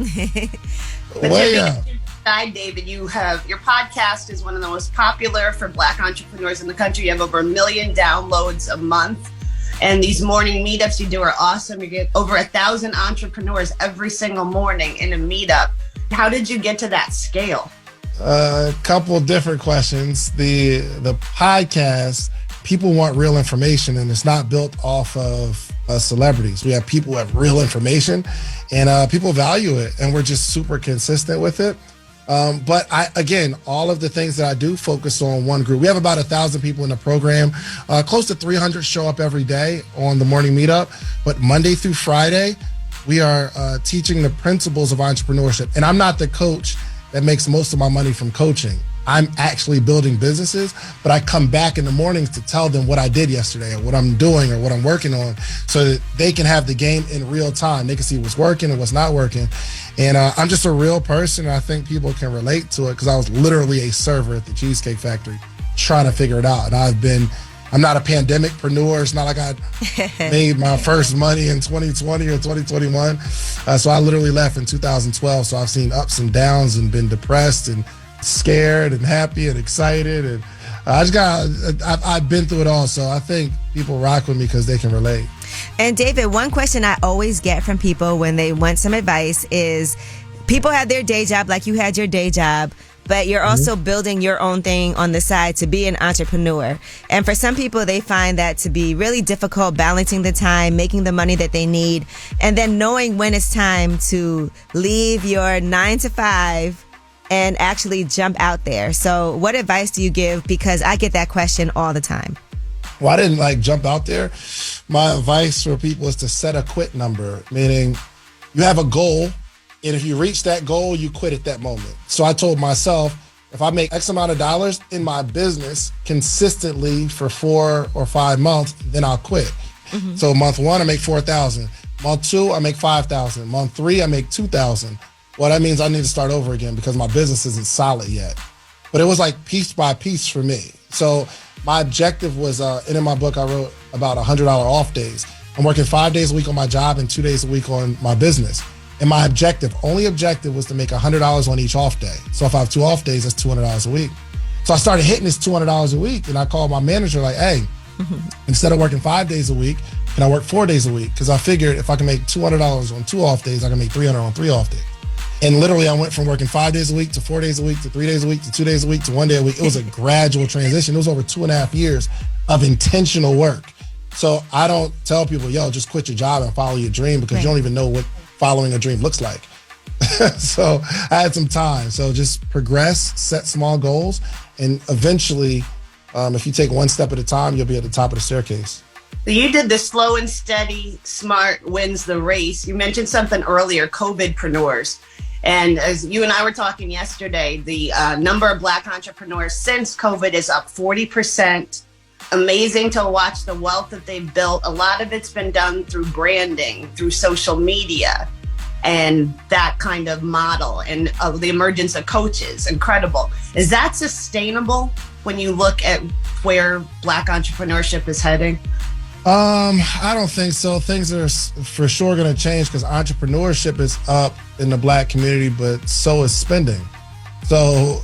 Way up. Side, David, your podcast is one of the most popular for Black entrepreneurs in the country. You have over 1 million downloads a month. And these morning meetups you do are awesome. You get over 1,000 entrepreneurs every single morning in a meetup. How did you get to that scale? A couple different questions. The podcast, people want real information, and it's not built off of celebrities. We have people who have real information, and people value it, and we're just super consistent with it. But again, all of the things that I do focus on one group. We have about 1,000 people in the program. Close to 300 show up every day on the morning meetup. But Monday through Friday, we are teaching the principles of entrepreneurship. And I'm not the coach that makes most of my money from coaching. I'm actually building businesses, but I come back in the mornings to tell them what I did yesterday or what I'm doing or what I'm working on so that they can have the game in real time. They can see what's working and what's not working. And I'm just a real person, and I think people can relate to it because I was literally a server at the Cheesecake Factory trying to figure it out. And I'm not a pandemic-preneur. It's not like I made my first money in 2020 or 2021. So I literally left in 2012. So I've seen ups and downs and been depressed and scared and happy and excited, and I've been through it all, so I think people rock with me because they can relate. And David, one question I always get from people when they want some advice is, people have their day job like you had your day job, but you're also building your own thing on the side to be an entrepreneur. And for some people, they find that to be really difficult, balancing the time, making the money that they need, and then knowing when it's time to leave your 9 to 5 and actually jump out there. So what advice do you give? Because I get that question all the time. Well, I didn't jump out there. My advice for people is to set a quit number, meaning you have a goal, and if you reach that goal, you quit at that moment. So I told myself, if I make X amount of dollars in my business consistently for 4 or 5 months, then I'll quit. So month 1, I make 4,000. Month 2, I make 5,000. Month 3, I make 2,000. Well, that means I need to start over again because my business isn't solid yet. But it was like piece by piece for me. So my objective was, and in my book, I wrote about $100 off days. I'm working 5 days a week on my job and 2 days a week on my business. And my only objective was to make $100 on each off day. So if I have 2 off days, that's $200 a week. So I started hitting this $200 a week, and I called my manager like, hey, instead of working 5 days a week, can I work 4 days a week? Because I figured if I can make $200 on 2 off days, I can make $300 on 3 off days. And literally I went from working 5 days a week to 4 days a week to 3 days a week to 2 days a week to 1 day a week. It was a gradual transition. It was over 2.5 years of intentional work. So I don't tell people, yo, just quit your job and follow your dream because you don't even know what following a dream looks like. So I had some time. So just progress, set small goals, and eventually, if you take one step at a time, you'll be at the top of the staircase. You did the slow and steady, smart wins the race. You mentioned something earlier, COVIDpreneurs. And as you and I were talking yesterday, the number of Black entrepreneurs since COVID is up 40%. Amazing to watch the wealth that they've built. A lot of it's been done through branding, through social media, and that kind of model, and the emergence of coaches. Incredible. Is that sustainable when you look at where Black entrepreneurship is heading? I don't think so. Things are for sure going to change because entrepreneurship is up in the Black community, but so is spending. So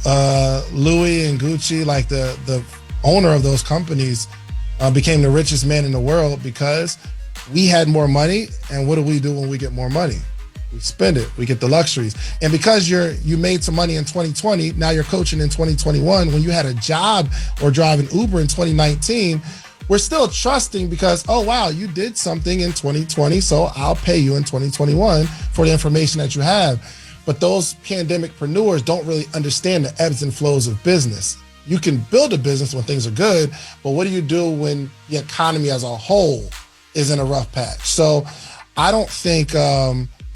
Louis and Gucci, like the owner of those companies, became the richest man in the world because we had more money. And what do we do when we get more money? We spend it. We get the luxuries. And because you made some money in 2020, now you're coaching in 2021. When you had a job or driving Uber in 2019, we're still trusting because, oh, wow, you did something in 2020, so I'll pay you in 2021 for the information that you have. But those pandemicpreneurs don't really understand the ebbs and flows of business. You can build a business when things are good, but what do you do when the economy as a whole is in a rough patch? So I don't think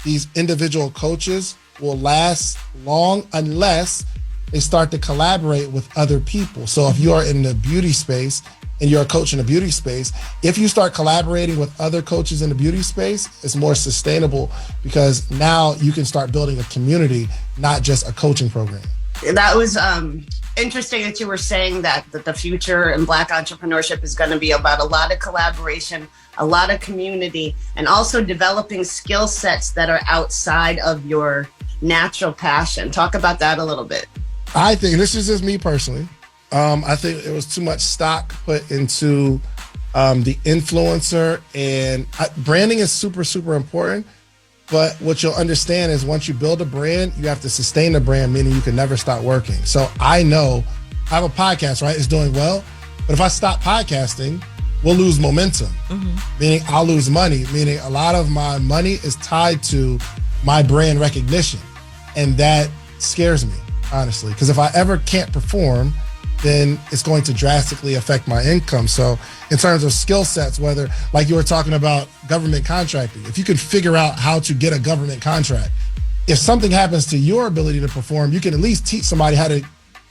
these individual coaches will last long unless they start to collaborate with other people. So if you are in the beauty space and you're a coach in the beauty space, if you start collaborating with other coaches in the beauty space, it's more sustainable because now you can start building a community, not just a coaching program. That was interesting that you were saying that the future in Black entrepreneurship is going to be about a lot of collaboration, a lot of community, and also developing skill sets that are outside of your natural passion. Talk about that a little bit. I think, this is just me personally, I think it was too much stock put into the influencer, and branding is super, super important. But what you'll understand is once you build a brand, you have to sustain the brand, meaning you can never stop working. So I know I have a podcast, right? It's doing well. But if I stop podcasting, we'll lose momentum, meaning I'll lose money, meaning a lot of my money is tied to my brand recognition. And that scares me, honestly, because if I ever can't perform, then it's going to drastically affect my income. So in terms of skill sets, whether, like you were talking about government contracting, if you can figure out how to get a government contract, if something happens to your ability to perform, you can at least teach somebody how to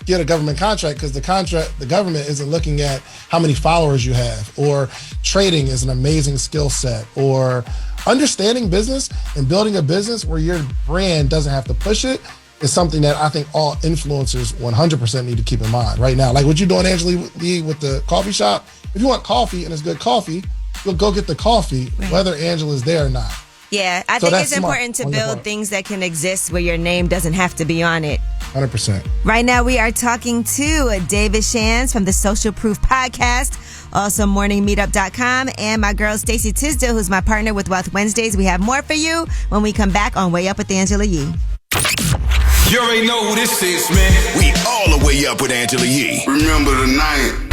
get a government contract because the government isn't looking at how many followers you have, or trading is an amazing skill set, or understanding business and building a business where your brand doesn't have to push it is something that I think all influencers 100% need to keep in mind right now. Like what you're doing, Angela Lee, with the coffee shop. If you want coffee and it's good coffee, you'll go get the coffee, whether Angela's there or not. Yeah, I think it's important to build things that can exist where your name doesn't have to be on it. 100%. Right now, we are talking to David Shands from the Social Proof Podcast, also morningmeetup.com, and my girl Stacey Tisdale, who's my partner with Wealth Wednesdays. We have more for you when we come back on Way Up with Angela Yee. You already know who this is, man. We all the way up with Angela Yee. Remember the night?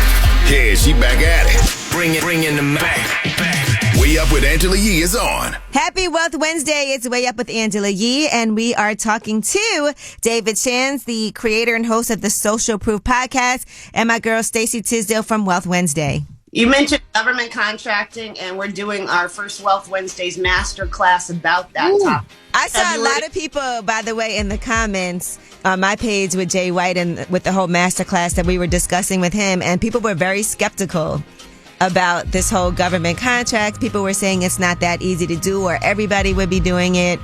Yeah, she back at it. Bring it the back. Way Up with Angela Yee is on. Happy Wealth Wednesday. It's Way Up with Angela Yee, and we are talking to David Shands, the creator and host of the Social Proof Podcast, and my girl Stacey Tisdale from Wealth Wednesday. You mentioned government contracting, and we're doing our first Wealth Wednesdays masterclass about that topic. I saw a lot of people, by the way, in the comments on my page with Jay White and with the whole masterclass that we were discussing with him, and people were very skeptical about this whole government contract. People were saying it's not that easy to do, or everybody would be doing it.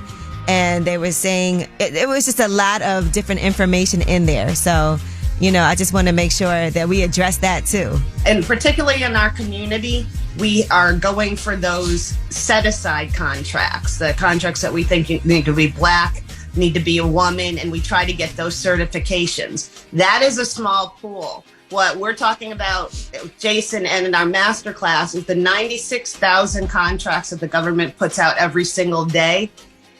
And they were saying it was just a lot of different information in there. So, I just want to make sure that we address that too. And particularly in our community, we are going for those set-aside contracts, the contracts that we think need to be Black, need to be a woman, and we try to get those certifications. That is a small pool. What we're talking about, Jason, and in our masterclass is the 96,000 contracts that the government puts out every single day.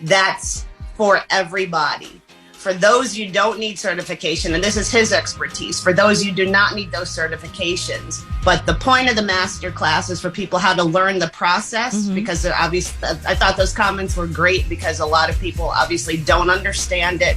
That's for everybody. For those you don't need certification, and this is his expertise, for those you do not need those certifications. But the point of the masterclass is for people how to learn the process, because obviously I thought those comments were great because a lot of people obviously don't understand it.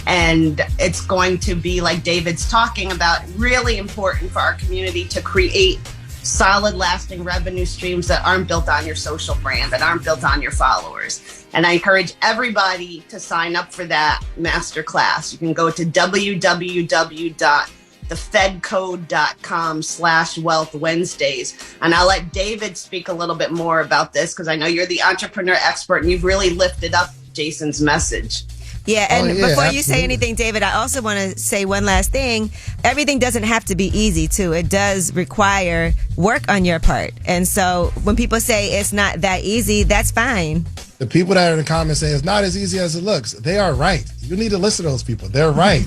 And it's going to be, like David's talking about, really important for our community to create solid, lasting revenue streams that aren't built on your social brand, that aren't built on your followers. And I encourage everybody to sign up for that masterclass. You can go to www.thefedcode.com/Wealth Wednesdays. And I'll let David speak a little bit more about this because I know you're the entrepreneur expert and you've really lifted up Jason's message. Yeah, and before you say anything, David, I also want to say one last thing. Everything doesn't have to be easy, too. It does require work on your part. And so when people say it's not that easy, that's fine. The people that are in the comments saying it's not as easy as it looks, they are right. You need to listen to those people. They're right.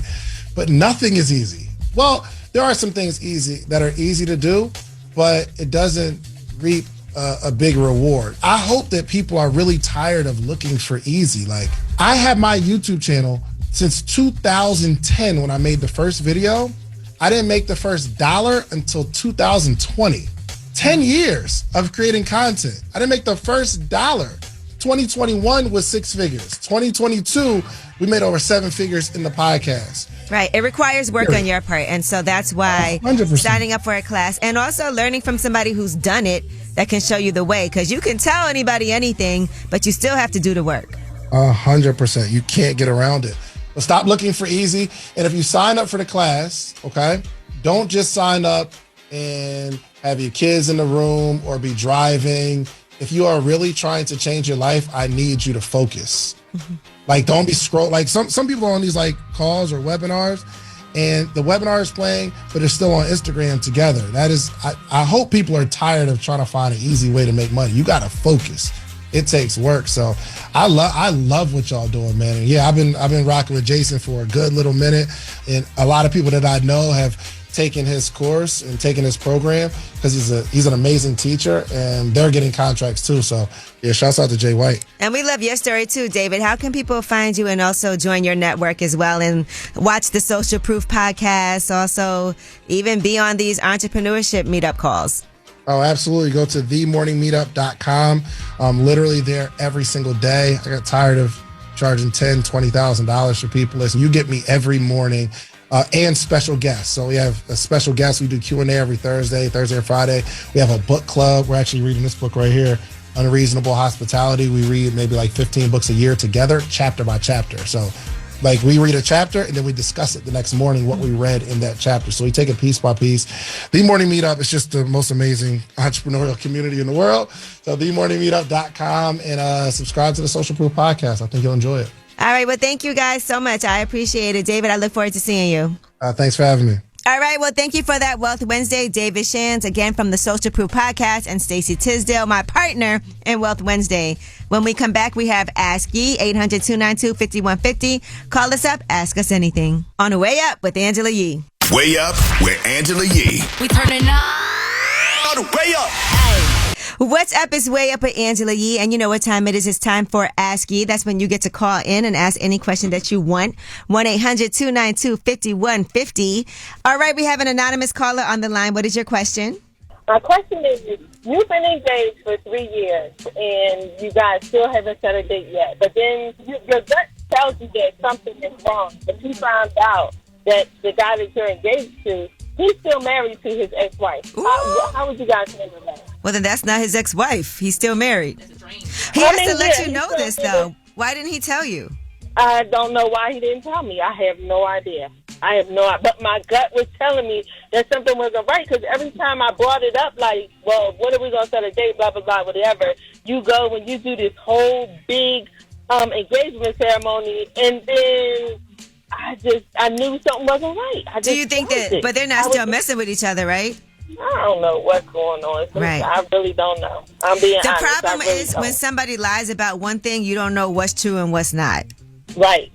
But nothing is easy. Well, there are some things that are easy to do, but it doesn't reap a big reward. I hope that people are really tired of looking for easy. Like, I had my YouTube channel since 2010 when I made the first video. I didn't make the first dollar until 2020. 10 years of creating content. I didn't make the first dollar. 2021 was 6 figures. 2022, we made over 7 figures in the podcast. Right. It requires work on your part. And so that's why 100%. Signing up for a class and also learning from somebody who's done it that can show you the way. Because you can tell anybody anything, but you still have to do the work. 100%. You can't get around it. But stop looking for easy. And if you sign up for the class, okay, don't just sign up and have your kids in the room or be driving. If you are really trying to change your life, I need you to focus. Like, don't be like some people are on these like calls or webinars and the webinar is playing, but they're still on Instagram together. That is, I hope people are tired of trying to find an easy way to make money. You got to focus. It takes work. So I love what y'all doing, man. And yeah, I've been rocking with Jason for a good little minute. And a lot of people that I know have taken his course and taken his program because he's an amazing teacher and they're getting contracts too. So yeah, shouts out to Jay White. And we love your story too, David. How can people find you and also join your network as well and watch the Social Proof podcast, also even be on these entrepreneurship meetup calls? Oh, absolutely. Go to themorningmeetup.com. I'm literally there every single day. I got tired of charging $10,000, $20,000 for people. Listen, you get me every morning. And special guests. So we have a special guest. We do Q&A every Thursday or Friday. We have a book club. We're actually reading this book right here, Unreasonable Hospitality. We read maybe like 15 books a year together, chapter by chapter. So like we read a chapter and then we discuss it the next morning, what we read in that chapter. So we take it piece by piece. The Morning Meetup is just the most amazing entrepreneurial community in the world. So themorningmeetup.com and subscribe to the Social Proof podcast. I think you'll enjoy it. All right. Well, thank you guys so much. I appreciate it. David, I look forward to seeing you. Thanks for having me. All right. Well, thank you for that Wealth Wednesday. David Shands, again, from the Social Proof podcast, and Stacey Tisdale, my partner in Wealth Wednesday. When we come back, we have Ask Ye, 800-292-5150. Call us up. Ask us anything. On the Way Up with Angela Yee. Way Up with Angela Yee. We turning up. On the Way Up. What's up is Way Up with Angela Yee, and you know what time it is. It's time for Ask Ye. That's when you get to call in and ask any question that you want. 1-800-292-5150. All right, we have an anonymous caller on the line. What is your question? My question is, you've been engaged for 3 years, and you guys still haven't set a date yet. But then your gut tells you that something is wrong, but you found out that the guy that you're engaged to He's still married to his ex-wife. How would you guys handle that? Well, then that's not his ex-wife. He's still married. He has to let you know this, though. Why didn't he tell you? I don't know why he didn't tell me. I have no idea. But my gut was telling me that something wasn't right, because every time I brought it up, like, well, what are we going to set a date, blah, blah, blah, whatever, you go and you do this whole big engagement ceremony, and then I knew something wasn't right. Do you think that, but they're not still messing with each other, right? I don't know what's going on. Right. I really don't know. I'm being honest. The problem is when somebody lies about one thing, you don't know what's true and what's not. Right.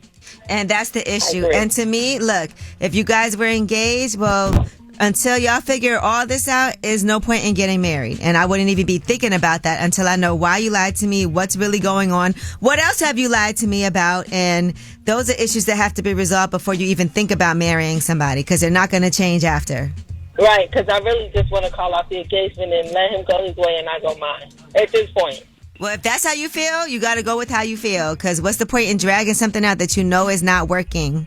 And that's the issue. And to me, look, if you guys were engaged, well, until y'all figure all this out, is no point in getting married. And I wouldn't even be thinking about that until I know why you lied to me, what's really going on, what else have you lied to me about, and those are issues that have to be resolved before you even think about marrying somebody, because they're not going to change after. Right, because I really just want to call off the engagement and let him go his way and I go mine at this point. Well, if that's how you feel, you got to go with how you feel, because what's the point in dragging something out that you know is not working?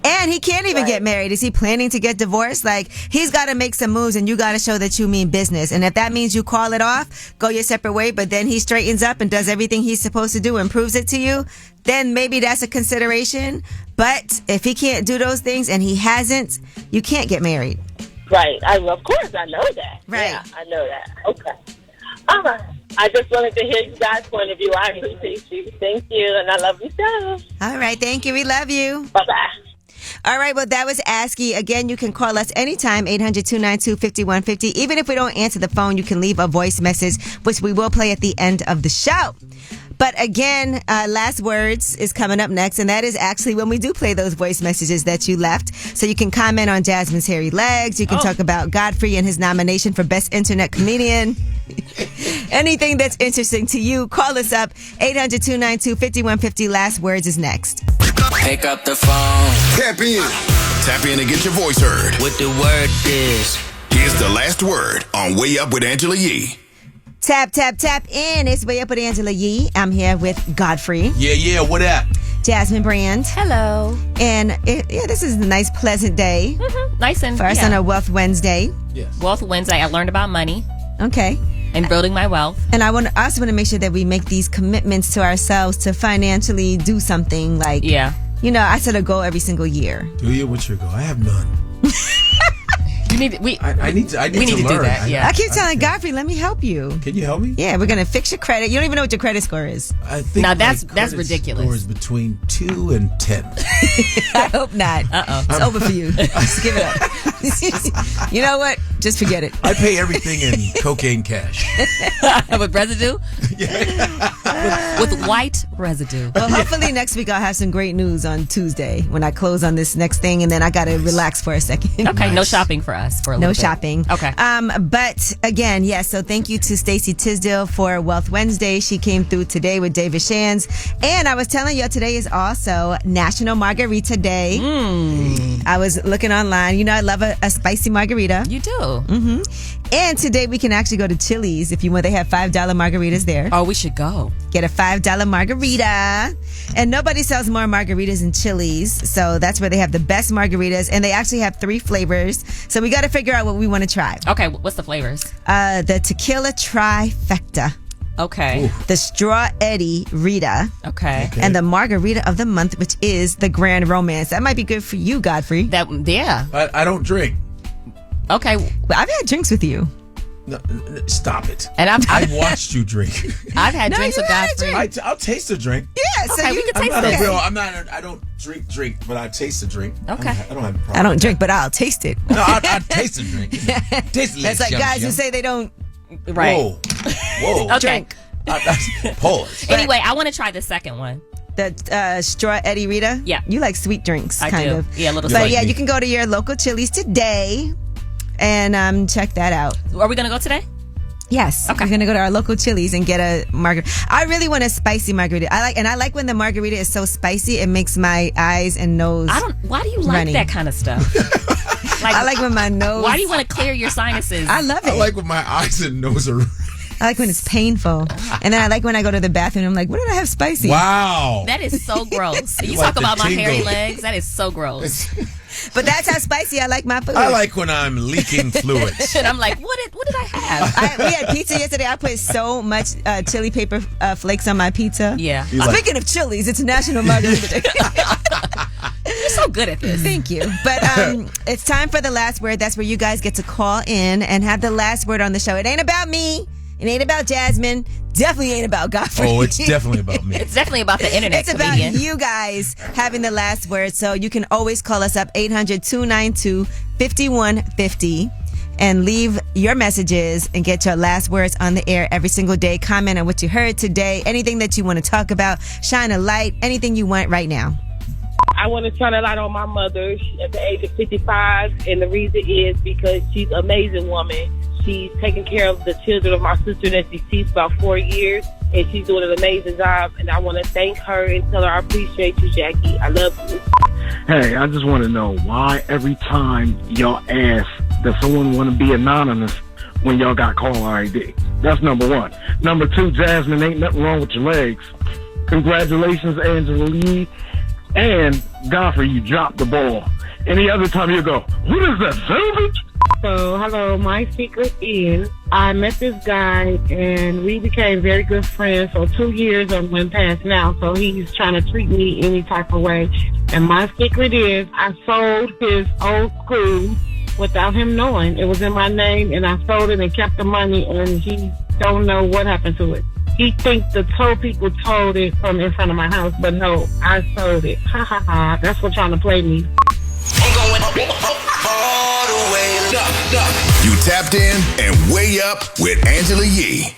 And he can't even get married. Is he planning to get divorced? Like, he's got to make some moves, and you got to show that you mean business. And if that means you call it off, go your separate way, but then he straightens up and does everything he's supposed to do and proves it to you, then maybe that's a consideration. But if he can't do those things and he hasn't, you can't get married. Right. Of course, I know that. Right. Yeah, I know that. Okay. All right. I just wanted to hear you guys' point of view. I appreciate you. Thank you, and I love you so. All right. Thank you. We love you. Bye-bye. All right. Well, that was Asky. Again, you can call us anytime, 800-292-5150. Even if we don't answer the phone, you can leave a voice message, which we will play at the end of the show. But again, Last Words is coming up next, and that is actually when we do play those voice messages that you left. So you can comment on Jasmine's hairy legs. You can talk about Godfrey and his nomination for Best Internet Comedian. Anything that's interesting to you, call us up. 800-292-5150. Last Words is next. Pick up the phone. Tap in. Tap in and get your voice heard. What the word is. Here's the last word on Way Up with Angela Yee. Tap, tap, tap in. It's Way Up with Angela Yee. I'm here with Godfrey. Yeah, what up? Jasmine Brand. Hello. And this is a nice, pleasant day. Mm-hmm. Nice and for us on a Wealth Wednesday. Yes. Wealth Wednesday. I learned about money. Okay. And building my wealth. And I also want to make sure that we make these commitments to ourselves to financially do something like, I set a goal every single year. Do you? What's your goal? I have none. You need. I need to learn. Do that. Yeah. I keep telling Godfrey, let me help you. Can you help me? Yeah, we're gonna fix your credit. You don't even know what your credit score is. I think now that's ridiculous. Score is between 2 and 10. I hope not. It's over for you. Just give it up. You know what? Just forget it. I pay everything in cocaine cash. With residue? With white residue. Well, hopefully next week I'll have some great news on Tuesday when I close on this next thing, and then I gotta relax for a second. Okay, no shopping for us for a little bit. No shopping. Okay. But again, yes, so thank you to Stacey Tisdale for Wealth Wednesday. She came through today with David Shands. And I was telling you, today is also National Margarita Day. I was looking online. You know, I love a spicy margarita. You do. Mm-hmm. And today we can actually go to Chili's if you want. They have $5 margaritas there. Oh, we should go. Get a $5 margarita. And nobody sells more margaritas than Chili's. So that's where they have the best margaritas. And they actually have 3 flavors. So we got to figure out what we want to try. Okay, what's the flavors? The tequila trifecta. Okay. Ooh. The Straw Eddie Rita. Okay. And the margarita of the month, which is the Grand Romance. That might be good for you, Godfrey. Yeah. I don't drink. Okay. But I've had drinks with you. No, stop it. And I've watched you drink. I've had drinks with Godfrey. I'll taste a drink. Yeah, so we can taste it. I don't drink, but I taste a drink. Okay. I don't have a problem. I don't drink, but I'll taste it. No, I'll taste a drink. Taste it. That's like guys who say they don't. Right. Whoa. Okay. Drink. Pause. Anyway, I want to try the second one. The Straw Eddie Rita? Yeah. You like sweet drinks, I kind do. of. Yeah, a little But sweet. yeah, you can go to your local Chili's today and check that out. Are we going to go today? Yes. Okay. We're going to go to our local Chili's and get a margarita. I really want a spicy margarita. I like when the margarita is so spicy, it makes my eyes and nose Why do you like running. that kind of stuff? I like when my nose. Why do you want to clear your sinuses? I love it. I like when my eyes and nose are. I like when it's painful. And then I like when I go to the bathroom, I'm like, what did I have spicy? Wow. That is so gross. You like talk about my tingle. hairy legs. That is so gross. But that's how spicy I like my food. I like when I'm leaking fluids. And I'm like, what did I have? We had pizza yesterday. I put so much chili paper flakes on my pizza. Yeah. Speaking of chilies, it's National Margarita Day. You're so good at this. Thank you. But it's time for the last word. That's where you guys get to call in and have the last word on the show. It ain't about me. It ain't about Jasmine. Definitely ain't about Godfrey. Oh, it's definitely about me. It's definitely about the internet. It's about you guys having the last word. So you can always call us up 800-292-5150 and leave your messages and get your last words on the air every single day. Comment on what you heard today. Anything that you want to talk about. Shine a light. Anything you want right now. I want to shine a light on my mother at the age of 55, and the reason is because she's an amazing woman. She's taking care of the children of my sister that's deceased about 4 years, and she's doing an amazing job, and I want to thank her and tell her I appreciate you, Jackie. I love you. Hey, I just want to know why every time y'all ask does someone want to be anonymous when y'all got caller ID? That's number one. Number two, Jasmine, ain't nothing wrong with your legs. Congratulations, Angela Lee. And Godfrey, you dropped the ball. Any other time you go, what is that, salvage? So, hello, my secret is I met this guy and we became very good friends. So 2 years went past now. So he's trying to treat me any type of way. And my secret is I sold his old crew without him knowing. It was in my name and I sold it and kept the money and he don't know what happened to it. He thinks the tow people towed it from in front of my house, but no, I sold it. Ha ha ha. That's what trying to play me. I'm going all the way up. You tapped in and way up with Angela Yee.